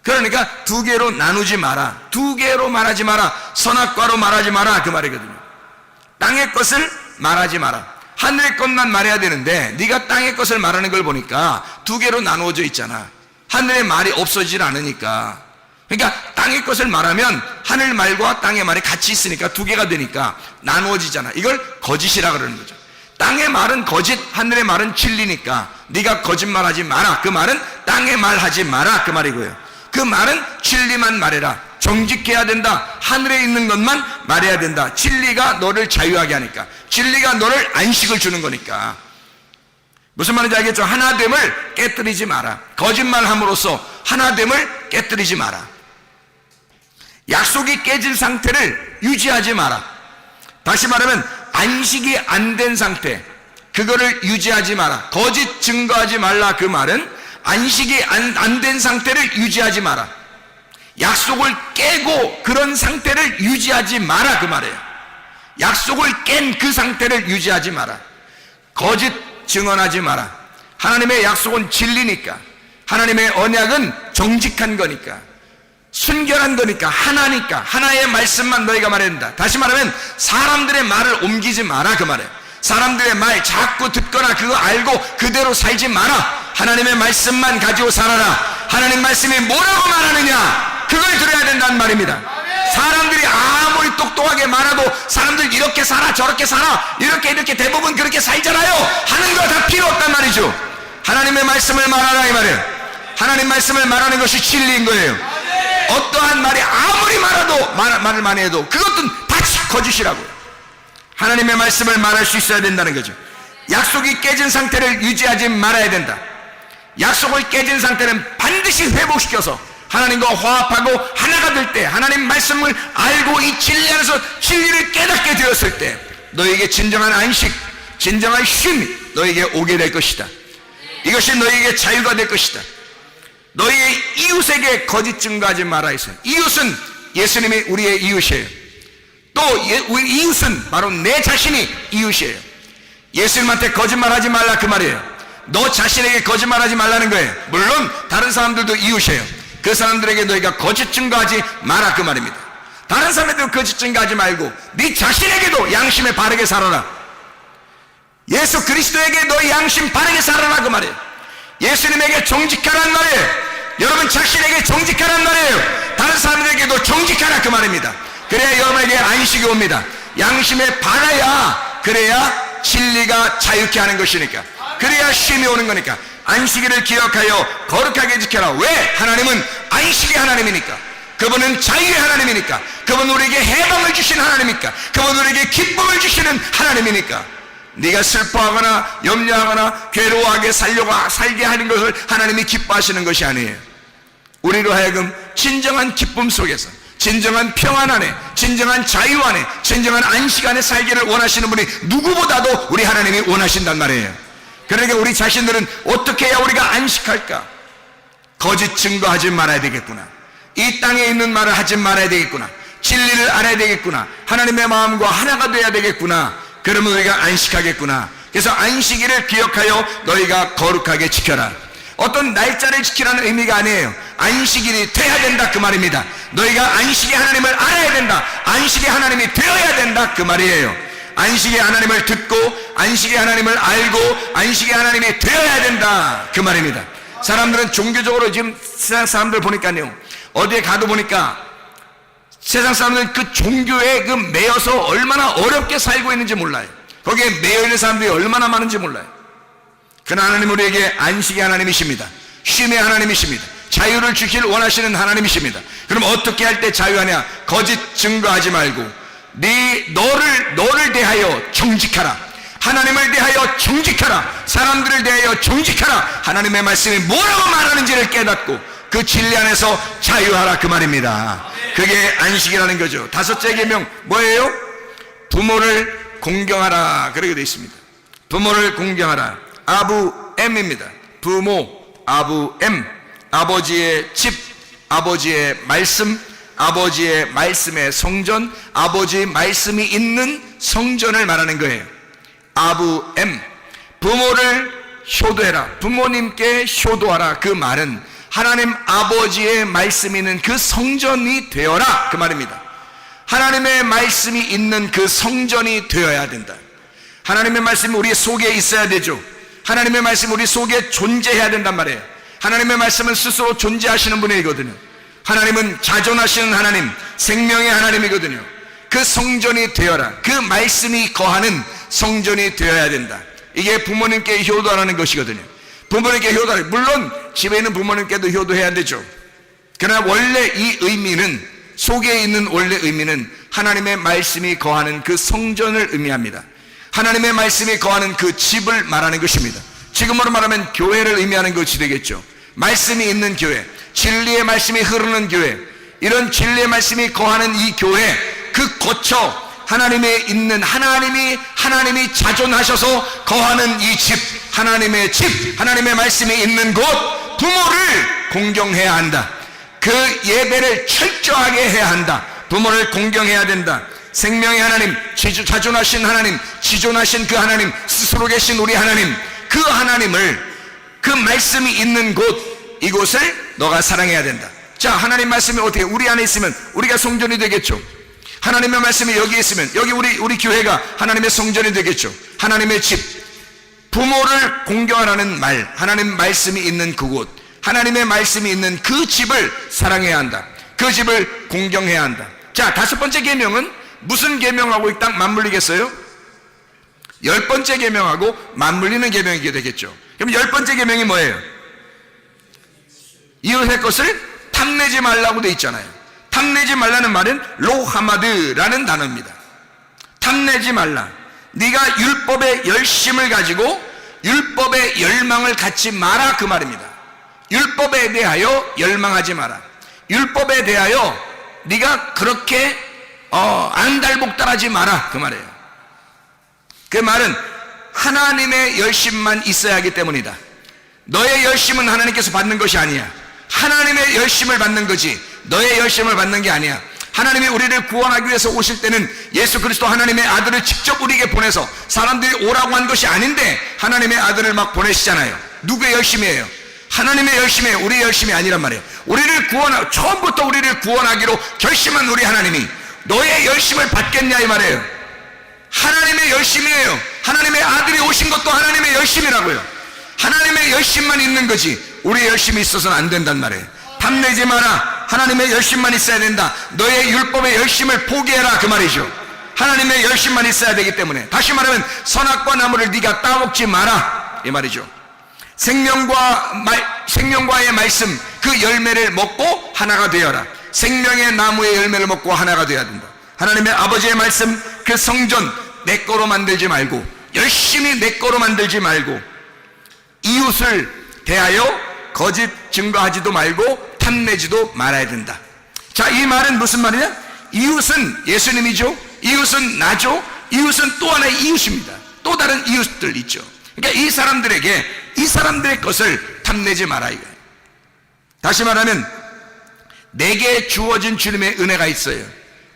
그러니까 두 개로 나누지 마라, 두 개로 말하지 마라, 선악과로 말하지 마라, 그 말이거든요. 땅의 것을 말하지 마라. 하늘의 것만 말해야 되는데 네가 땅의 것을 말하는 걸 보니까 두 개로 나누어져 있잖아. 하늘의 말이 없어지질 않으니까. 그러니까 땅의 것을 말하면 하늘 말과 땅의 말이 같이 있으니까 두 개가 되니까 나누어지잖아. 이걸 거짓이라 그러는 거죠. 땅의 말은 거짓, 하늘의 말은 진리니까 네가 거짓말하지 마라, 그 말은 땅의 말 하지 마라, 그 말이고요. 그 말은 진리만 말해라. 정직해야 된다. 하늘에 있는 것만 말해야 된다. 진리가 너를 자유하게 하니까. 진리가 너를 안식을 주는 거니까. 무슨 말인지 알겠죠? 하나됨을 깨뜨리지 마라. 거짓말함으로써 하나됨을 깨뜨리지 마라. 약속이 깨진 상태를 유지하지 마라. 다시 말하면 안식이 안 된 상태, 그거를 유지하지 마라. 거짓 증거하지 말라, 그 말은 안식이 안 된 상태를 유지하지 마라. 약속을 깨고 그런 상태를 유지하지 마라, 그 말이에요. 약속을 깬 그 상태를 유지하지 마라. 거짓 증언하지 마라. 하나님의 약속은 진리니까, 하나님의 언약은 정직한 거니까, 순결한 거니까, 하나니까 하나의 말씀만 너희가 말해야 된다. 다시 말하면 사람들의 말을 옮기지 마라, 그 말이에요. 사람들의 말 자꾸 듣거나 그거 알고 그대로 살지 마라. 하나님의 말씀만 가지고 살아라. 하나님 말씀이 뭐라고 말하느냐, 그걸 들어야 된다는 말입니다. 사람들이 아무리 똑똑하게 말해도 사람들 이렇게 살아 저렇게 살아 이렇게 대부분 그렇게 살잖아요 하는 거 다 필요 없단 말이죠. 하나님의 말씀을 말하라, 이 말이에요. 하나님 말씀을 말하는 것이 진리인 거예요. 어떠한 말이 아무리 말해도 말을 많이 해도 그것도 다 거짓이라고요. 하나님의 말씀을 말할 수 있어야 된다는 거죠. 약속이 깨진 상태를 유지하지 말아야 된다. 약속을 깨진 상태는 반드시 회복시켜서 하나님과 화합하고 하나가 될 때, 하나님 말씀을 알고 이 진리 안에서 진리를 깨닫게 되었을 때 너에게 진정한 안식, 진정한 쉼이 너에게 오게 될 것이다. 이것이 너에게 자유가 될 것이다. 너희의 이웃에게 거짓 증거하지 말아 있어요. 이웃은 예수님이 우리의 이웃이에요. 또 우리 이웃은 바로 내 자신이 이웃이에요. 예수님한테 거짓말하지 말라, 그 말이에요. 너 자신에게 거짓말하지 말라는 거예요. 물론 다른 사람들도 이웃이에요. 그 사람들에게 너희가 거짓 증거하지 마라, 그 말입니다. 다른 사람들도 거짓 증거하지 말고 네 자신에게도 양심에 바르게 살아라. 예수 그리스도에게 너희 양심 바르게 살아라, 그 말이에요. 예수님에게 정직하란 말이에요. 여러분 자신에게 정직하란 말이에요. 다른 사람들에게도 정직하라, 그 말입니다. 그래야 여러분에게 안식이 옵니다. 양심에 바라야, 그래야 진리가 자유케 하는 것이니까, 그래야 쉼이 오는 거니까. 안식일을 기억하여 거룩하게 지켜라. 왜? 하나님은 안식의 하나님이니까. 그분은 자유의 하나님이니까. 그분은 우리에게 해방을 주신 하나님이니까. 그분은 우리에게 기쁨을 주시는 하나님이니까. 네가 슬퍼하거나 염려하거나 괴로워하게 살게 하는 것을 하나님이 기뻐하시는 것이 아니에요. 우리로 하여금 진정한 기쁨 속에서, 진정한 평안 안에, 진정한 자유 안에, 진정한 안식 안에 살기를 원하시는 분이 누구보다도 우리 하나님이 원하신단 말이에요. 그러니까 우리 자신들은 어떻게 해야 우리가 안식할까? 거짓 증거하지 말아야 되겠구나. 이 땅에 있는 말을 하지 말아야 되겠구나. 진리를 알아야 되겠구나. 하나님의 마음과 하나가 돼야 되겠구나. 그러면 우리가 안식하겠구나. 그래서 안식일을 기억하여 너희가 거룩하게 지켜라. 어떤 날짜를 지키라는 의미가 아니에요. 안식일이 돼야 된다 그 말입니다. 너희가 안식의 하나님을 알아야 된다, 안식의 하나님이 되어야 된다 그 말이에요. 안식의 하나님을 듣고 안식의 하나님을 알고 안식의 하나님이 되어야 된다 그 말입니다. 사람들은 종교적으로 지금 세상 사람들 보니까요, 어디에 가도 보니까 세상 사람들은 그 종교에 그 매여서 얼마나 어렵게 살고 있는지 몰라요. 거기에 매여 있는 사람들이 얼마나 많은지 몰라요. 그러나 하나님 우리에게 안식의 하나님이십니다. 쉼의 하나님이십니다. 자유를 주길 원하시는 하나님이십니다. 그럼 어떻게 할 때 자유하냐? 거짓 증거하지 말고 너를 대하여 정직하라. 하나님을 대하여 정직하라. 사람들을 대하여 정직하라. 하나님의 말씀이 뭐라고 말하는지를 깨닫고 그 진리 안에서 자유하라 그 말입니다. 그게 안식이라는 거죠. 다섯째 계명 뭐예요? 부모를 공경하라 그렇게 되어 있습니다. 부모를 공경하라. 아부엠입니다. 부모, 아부엠, 아버지의 집, 아버지의 말씀, 아버지의 말씀의 성전, 아버지의 말씀이 있는 성전을 말하는 거예요. 아부엠, 부모를 효도해라. 부모님께 효도하라. 그 말은 하나님 아버지의 말씀이 있는 그 성전이 되어라 그 말입니다. 하나님의 말씀이 있는 그 성전이 되어야 된다. 하나님의 말씀이 우리 속에 있어야 되죠. 하나님의 말씀이 우리 속에 존재해야 된단 말이에요. 하나님의 말씀은 스스로 존재하시는 분이거든요. 하나님은 자존하시는 하나님, 생명의 하나님이거든요. 그 성전이 되어라. 그 말씀이 거하는 성전이 되어야 된다. 이게 부모님께 효도하라는 것이거든요. 부모님께 효도하라. 물론 집에 있는 부모님께도 효도해야 되죠. 그러나 원래 이 의미는, 속에 있는 원래 의미는 하나님의 말씀이 거하는 그 성전을 의미합니다. 하나님의 말씀이 거하는 그 집을 말하는 것입니다. 지금으로 말하면 교회를 의미하는 것이 되겠죠. 말씀이 있는 교회, 진리의 말씀이 흐르는 교회, 이런 진리의 말씀이 거하는 이 교회, 그 거처, 하나님의 있는 하나님이 자존하셔서 거하는 이 집, 하나님의 집, 하나님의 말씀이 있는 곳, 부모를 공경해야 한다. 그 예배를 철저하게 해야 한다. 부모를 공경해야 된다. 생명의 하나님, 자존하신 하나님, 지존하신 그 하나님, 스스로 계신 우리 하나님, 그 하나님을, 그 말씀이 있는 곳, 이곳을 너가 사랑해야 된다. 자, 하나님 말씀이 어떻게 우리 안에 있으면 우리가 성전이 되겠죠. 하나님의 말씀이 여기 있으면 여기 우리 교회가 하나님의 성전이 되겠죠. 하나님의 집, 부모를 공경하라는 말, 하나님 말씀이 있는 그곳, 하나님의 말씀이 있는 그 집을 사랑해야 한다. 그 집을 공경해야 한다. 자, 다섯 번째 계명은 무슨 계명하고 딱 맞물리겠어요? 10번째 계명하고 맞물리는 계명이게 되겠죠. 그럼 10번째 계명이 뭐예요? 이웃의 것을 탐내지 말라고 돼 있잖아요. 탐내지 말라는 말은 로하마드라는 단어입니다. 탐내지 말라. 네가 율법의 열심을 가지고 율법의 열망을 갖지 마라 그 말입니다. 율법에 대하여 열망하지 마라. 율법에 대하여 네가 그렇게 안달복달하지 마라 그 말이에요. 그 말은 하나님의 열심만 있어야 하기 때문이다. 너의 열심은 하나님께서 받는 것이 아니야. 하나님의 열심을 받는 거지 너의 열심을 받는 게 아니야. 하나님이 우리를 구원하기 위해서 오실 때는 예수 그리스도 하나님의 아들을 직접 우리에게 보내서 사람들이 오라고 한 것이 아닌데 하나님의 아들을 막 보내시잖아요. 누구의 열심이에요? 하나님의 열심이에요. 우리의 열심이 아니란 말이에요. 처음부터 우리를 구원하기로 결심한 우리 하나님이 너의 열심을 받겠냐 이 말이에요. 하나님의 열심이에요. 하나님의 아들이 오신 것도 하나님의 열심이라고요. 하나님의 열심만 있는 거지 우리의 열심이 있어서는 안 된단 말이에요. 탐내지 마라. 하나님의 열심만 있어야 된다. 너의 율법의 열심을 포기해라 그 말이죠. 하나님의 열심만 있어야 되기 때문에, 다시 말하면 선악과 나무를 네가 따먹지 마라 이 말이죠. 생명과의 말씀 그 열매를 먹고 하나가 되어라. 생명의 나무의 열매를 먹고 하나가 되어야 된다. 하나님의 아버지의 말씀 그 성전 내 거로 만들지 말고, 열심히 내 거로 만들지 말고, 이웃을 대하여 거짓 증거하지도 말고 탐내지도 말아야 된다. 자, 이 말은 무슨 말이냐? 이웃은 예수님이죠. 이웃은 나죠. 이웃은 또 하나의 이웃입니다. 또 다른 이웃들 있죠. 그러니까 이 사람들의 것을 탐내지 마라 이거예요. 다시 말하면 내게 주어진 주님의 은혜가 있어요.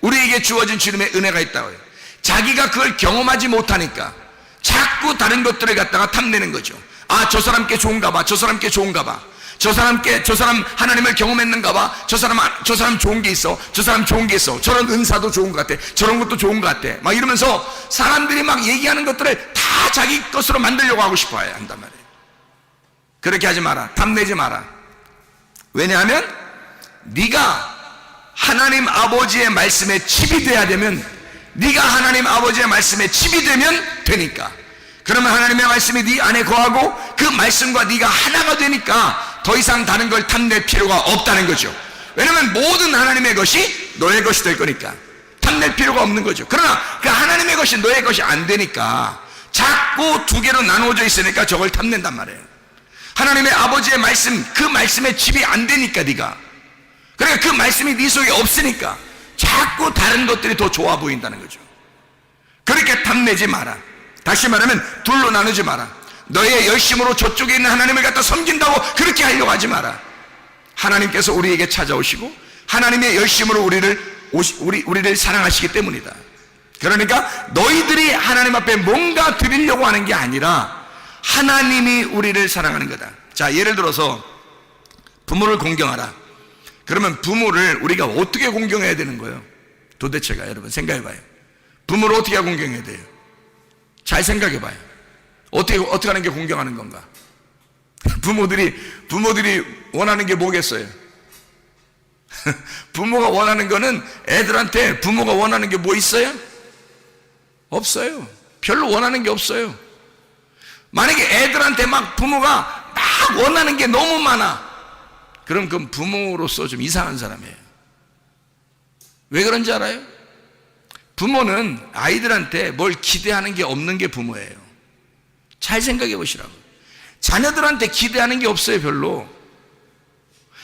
우리에게 주어진 주님의 은혜가 있다고요. 자기가 그걸 경험하지 못하니까 자꾸 다른 것들을 갖다가 탐내는 거죠. 아, 저 사람께 좋은가 봐, 저 사람께 좋은가 봐. 저 사람 하나님을 경험했는가 봐. 저 사람 좋은 게 있어. 저 사람 좋은 게 있어. 저런 은사도 좋은 것 같아. 저런 것도 좋은 것 같아. 막 이러면서 사람들이 막 얘기하는 것들을 다 자기 것으로 만들려고 하고 싶어 한단 말이에요. 그렇게 하지 마라. 탐내지 마라. 왜냐하면 네가 하나님 아버지의 말씀에 칩이 돼야 되면, 네가 하나님 아버지의 말씀에 칩이 되면 되니까. 그러면 하나님의 말씀이 네 안에 거하고 그 말씀과 네가 하나가 되니까 더 이상 다른 걸 탐낼 필요가 없다는 거죠. 왜냐하면 모든 하나님의 것이 너의 것이 될 거니까 탐낼 필요가 없는 거죠. 그러나 그 하나님의 것이 너의 것이 안 되니까 자꾸 두 개로 나누어져 있으니까 저걸 탐낸단 말이에요. 하나님의 아버지의 말씀, 그 말씀에 칩이 안 되니까 네가, 그러니까 그 말씀이 네 속에 없으니까 자꾸 다른 것들이 더 좋아 보인다는 거죠. 그렇게 탐내지 마라. 다시 말하면 둘로 나누지 마라. 너의 열심으로 저쪽에 있는 하나님을 갖다 섬긴다고 그렇게 하려고 하지 마라. 하나님께서 우리에게 찾아오시고 하나님의 열심으로 우리를 사랑하시기 때문이다. 그러니까 너희들이 하나님 앞에 뭔가 드리려고 하는 게 아니라 하나님이 우리를 사랑하는 거다. 자, 예를 들어서 부모를 공경하라. 그러면 부모를 우리가 어떻게 공경해야 되는 거예요? 도대체가 여러분 생각해봐요. 부모를 어떻게 공경해야 돼요? 잘 생각해봐요. 어떻게 하는 게 공경하는 건가? 부모들이 원하는 게 뭐겠어요? 부모가 원하는 거는, 애들한테 부모가 원하는 게 뭐 있어요? 없어요. 별로 원하는 게 없어요. 만약에 애들한테 막 부모가 막 원하는 게 너무 많아, 그럼 그건 부모로서 좀 이상한 사람이에요. 왜 그런지 알아요? 부모는 아이들한테 뭘 기대하는 게 없는 게 부모예요. 잘 생각해 보시라고. 자녀들한테 기대하는 게 없어요. 별로.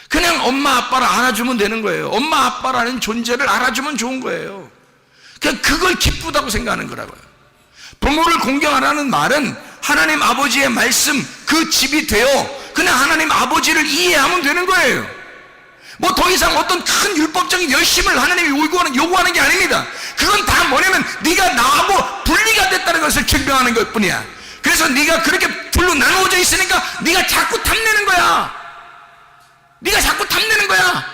그냥 엄마 아빠를 알아주면 되는 거예요. 엄마 아빠라는 존재를 알아주면 좋은 거예요. 그냥 그걸 기쁘다고 생각하는 거라고요. 부모를 공경하라는 말은 하나님 아버지의 말씀, 그 집이 되어 그냥 하나님 아버지를 이해하면 되는 거예요. 뭐 더 이상 어떤 큰 율법적인 열심을 하나님이 요구하는 게 아닙니다. 그건 다 뭐냐면 네가 나하고 분리가 됐다는 것을 증명하는 것 뿐이야. 그래서 네가 그렇게 둘로 나누어져 있으니까 네가 자꾸 탐내는 거야. 네가 자꾸 탐내는 거야.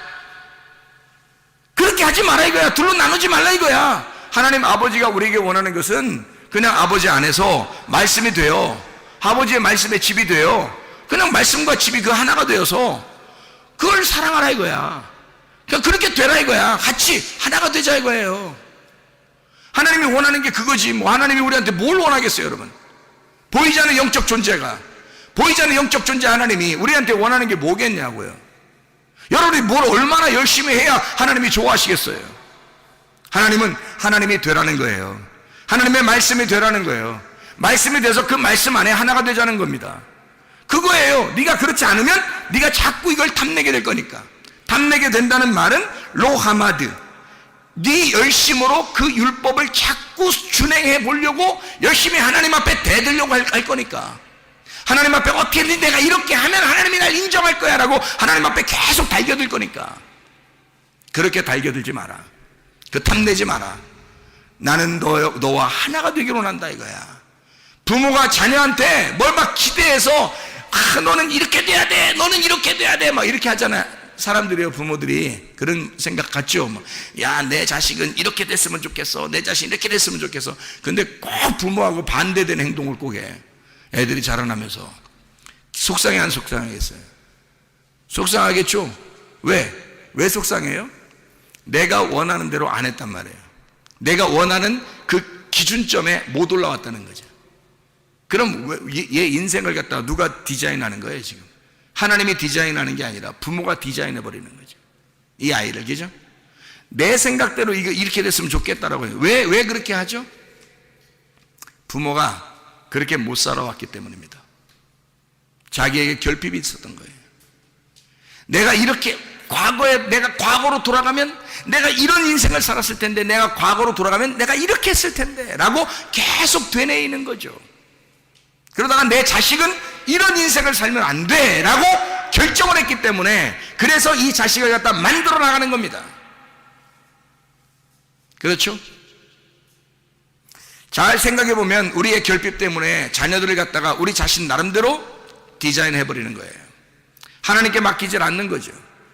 그렇게 하지 마라 이거야. 둘로 나누지 말라 이거야. 하나님 아버지가 우리에게 원하는 것은 그냥 아버지 안에서 말씀이 되어, 아버지의 말씀에 집이 되어, 그냥 말씀과 집이 그 하나가 되어서 그걸 사랑하라 이거야. 그러니까 그렇게 되라 이거야. 같이 하나가 되자 이거예요. 하나님이 원하는 게 그거지. 뭐 하나님이 우리한테 뭘 원하겠어요, 여러분? 보이지 않는 영적 존재가, 보이지 않는 영적 존재 하나님이 우리한테 원하는 게 뭐겠냐고요. 여러분이 뭘 얼마나 열심히 해야 하나님이 좋아하시겠어요? 하나님은 하나님이 되라는 거예요. 하나님의 말씀이 되라는 거예요. 말씀이 돼서 그 말씀 안에 하나가 되자는 겁니다. 그거예요. 네가 그렇지 않으면 네가 자꾸 이걸 탐내게 될 거니까. 탐내게 된다는 말은 로하마드, 네 열심으로 그 율법을 자꾸 준행해 보려고 열심히 하나님 앞에 대들려고 할 거니까. 하나님 앞에 어떻게든 내가 이렇게 하면 하나님이 날 인정할 거야 라고 하나님 앞에 계속 달겨들 거니까. 그렇게 달겨들지 마라. 그 탐내지 마라. 나는 너와 하나가 되기로 한다 이거야. 부모가 자녀한테 뭘 막 기대해서 너는 이렇게 돼야 돼, 너는 이렇게 돼야 돼, 막 이렇게 하잖아요. 사람들이요, 부모들이 그런 생각 같죠. 야, 내 자식은 이렇게 됐으면 좋겠어, 내 자식이 이렇게 됐으면 좋겠어. 근데 꼭 부모하고 반대되는 행동을 꼭 해. 애들이 자라나면서 속상해 안 속상하겠어요? 속상하겠죠. 왜 속상해요? 내가 원하는 대로 안 했단 말이에요. 내가 원하는 그 기준점에 못 올라왔다는 거죠. 그럼 얘 인생을 갖다가 누가 디자인하는 거예요 지금? 하나님이 디자인하는 게 아니라 부모가 디자인해 버리는 거죠. 이 아이를, 그죠? 내 생각대로 이렇게 됐으면 좋겠다라고 해요. 왜 그렇게 하죠? 부모가 그렇게 못 살아왔기 때문입니다. 자기에게 결핍이 있었던 거예요. 내가 이렇게 내가 과거로 돌아가면 내가 이런 인생을 살았을 텐데, 내가 과거로 돌아가면 내가 이렇게 했을 텐데 라고 계속 되뇌이는 거죠. 그러다가 내 자식은 이런 인생을 살면 안 돼 라고 결정을 했기 때문에, 그래서 이 자식을 갖다 만들어 나가는 겁니다. 그렇죠? 잘 생각해 보면 우리의 결핍 때문에 자녀들을 갖다가 우리 자신 나름대로 디자인해 버리는 거예요. 하나님께 맡기질 않는 거죠.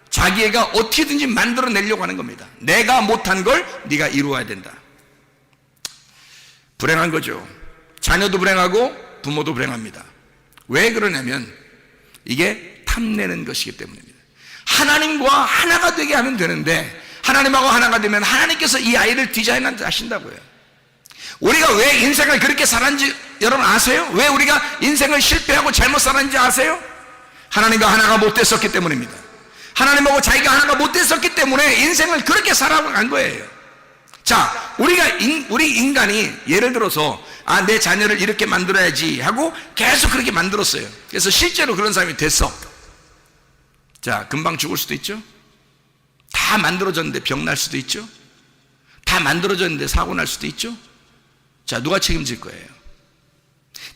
자기가 어떻게든지 만들어내려고 하는 겁니다. 내가 못한 걸 네가 이루어야 된다. 불행한 거죠. 자녀도 불행하고 부모도 불행합니다. 왜 그러냐면 이게 탐내는 것이기 때문입니다. 하나님과 하나가 되게 하면 되는데 하나님하고 하나가 되면 하나님께서 이 아이를 디자인하신다고요. 우리가 왜 인생을 그렇게 살았는지 여러분 아세요? 왜 우리가 인생을 실패하고 잘못 살았는지 아세요? 하나님과 하나가 못 됐었기 때문입니다. 하나님하고 자기가 하나가 못 됐었기 때문에 인생을 그렇게 살아간 거예요. 자, 우리 인간이 예를 들어서 내 자녀를 이렇게 만들어야지 하고 계속 그렇게 만들었어요. 그래서 실제로 그런 사람이 됐어. 자, 금방 죽을 수도 있죠. 다 만들어졌는데 병 날 수도 있죠. 다 만들어졌는데 사고 날 수도 있죠. 자, 누가 책임질 거예요?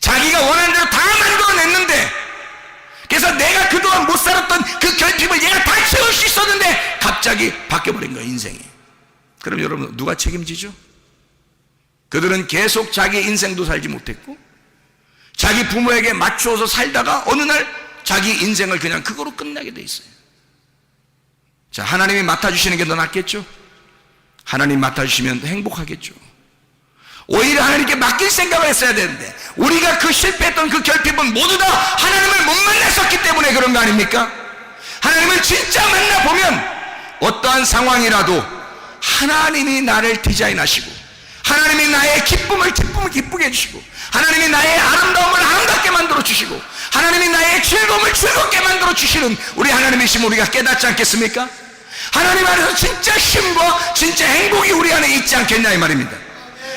자기가 원하는 대로 다 만들어냈는데, 그래서 내가 그동안 못 살았던 그 결핍을 얘가 다 채울 수 있었는데 갑자기 바뀌어버린 거예요, 인생이. 그럼 여러분 누가 책임지죠? 그들은 계속 자기 인생도 살지 못했고 자기 부모에게 맞추어서 살다가 어느 날 자기 인생을 그냥 그거로 끝나게 돼 있어요. 자, 하나님이 맡아주시는 게 더 낫겠죠? 하나님 맡아주시면 행복하겠죠. 오히려 하나님께 맡길 생각을 했어야 되는데 우리가 그 실패했던 그 결핍은 모두 다 하나님을 못 만났었기 때문에 그런 거 아닙니까? 하나님을 진짜 만나보면 어떠한 상황이라도 하나님이 나를 디자인하시고 하나님이 나의 기쁨을 기쁘게 해주시고 하나님이 나의 아름다움을 아름답게 만들어주시고 하나님이 나의 즐거움을 즐겁게 만들어주시는 우리 하나님이시면 우리가 깨닫지 않겠습니까? 하나님 안에서 진짜 쉼과 진짜 행복이 우리 안에 있지 않겠냐 이 말입니다.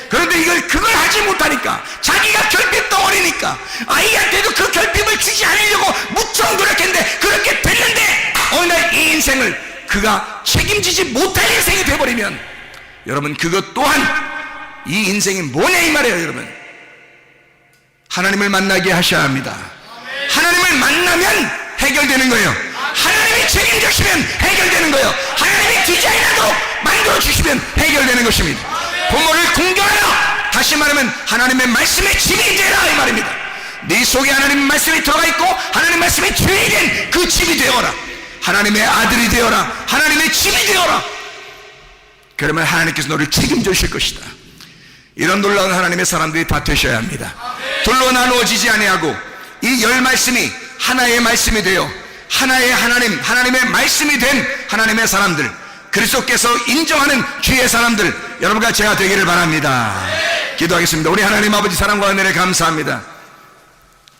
그런데 그걸 하지 못하니까 자기가 결핍 덩어리니까 아이한테도 그 결핍을 주지 않으려고 무척 노력했는데 그렇게 됐는데 어느 날 이 인생을 그가 책임지지 못할 인생이 되어버리면 여러분 그것 또한 이 인생이 뭐냐 이 말이에요. 여러분 하나님을 만나게 하셔야 합니다. 하나님을 만나면 해결되는 거예요. 하나님이 책임지시면 해결되는 거예요. 하나님이 디자인하도록 만들어주시면 해결되는 것입니다. 부모를 공경하라, 다시 말하면 하나님의 말씀에 집이 되라 이 말입니다. 네 속에 하나님의 말씀이 들어가 있고 하나님의 말씀이 주인이 된 그 집이 되어라. 하나님의 아들이 되어라. 하나님의 집이 되어라. 그러면 하나님께서 너를 책임져 주실 것이다. 이런 놀라운 하나님의 사람들이 다 되셔야 합니다. 둘로 나누어지지 아니하고 이 열 말씀이 하나의 말씀이 되어 하나의 하나님의 말씀이 된 하나님의 사람들, 그리스도께서 인정하는 주의 사람들, 여러분과 제가 되기를 바랍니다. 기도하겠습니다. 우리 하나님 아버지 사랑과 은혜를 감사합니다.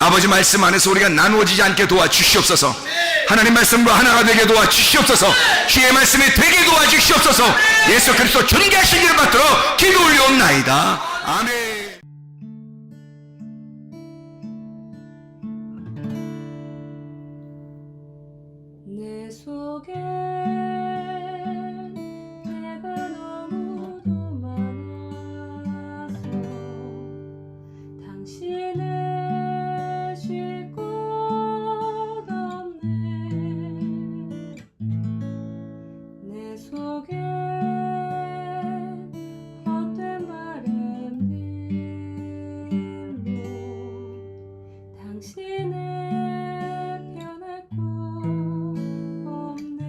아버지 말씀 안에서 우리가 나누어지지 않게 도와주시옵소서. 하나님 말씀과 하나가 되게 도와주시옵소서. 주의 말씀이 되게 도와주시옵소서. 예수 그리스도 존귀하시기를 받들어 기도 올려옵나이다. 아멘. 내 속에 내가 너무도 많아서 당신을 쉴 곳 없네. 내 속에 헛된 바램들로 당신을 변할 곳 없네.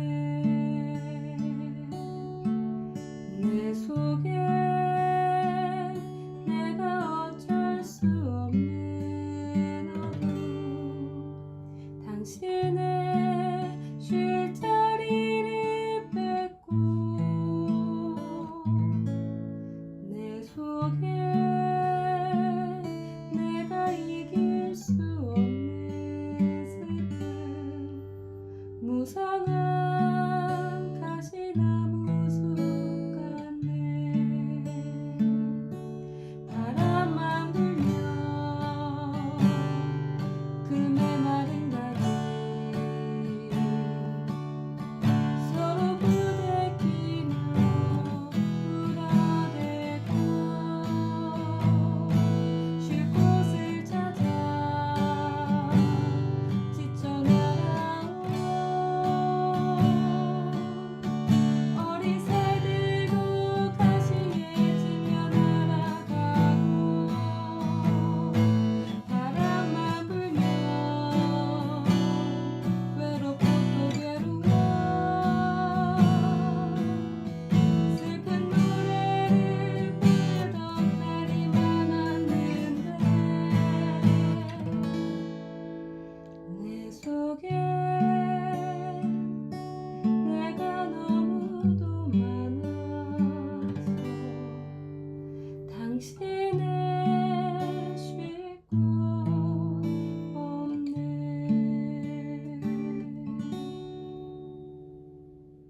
당신은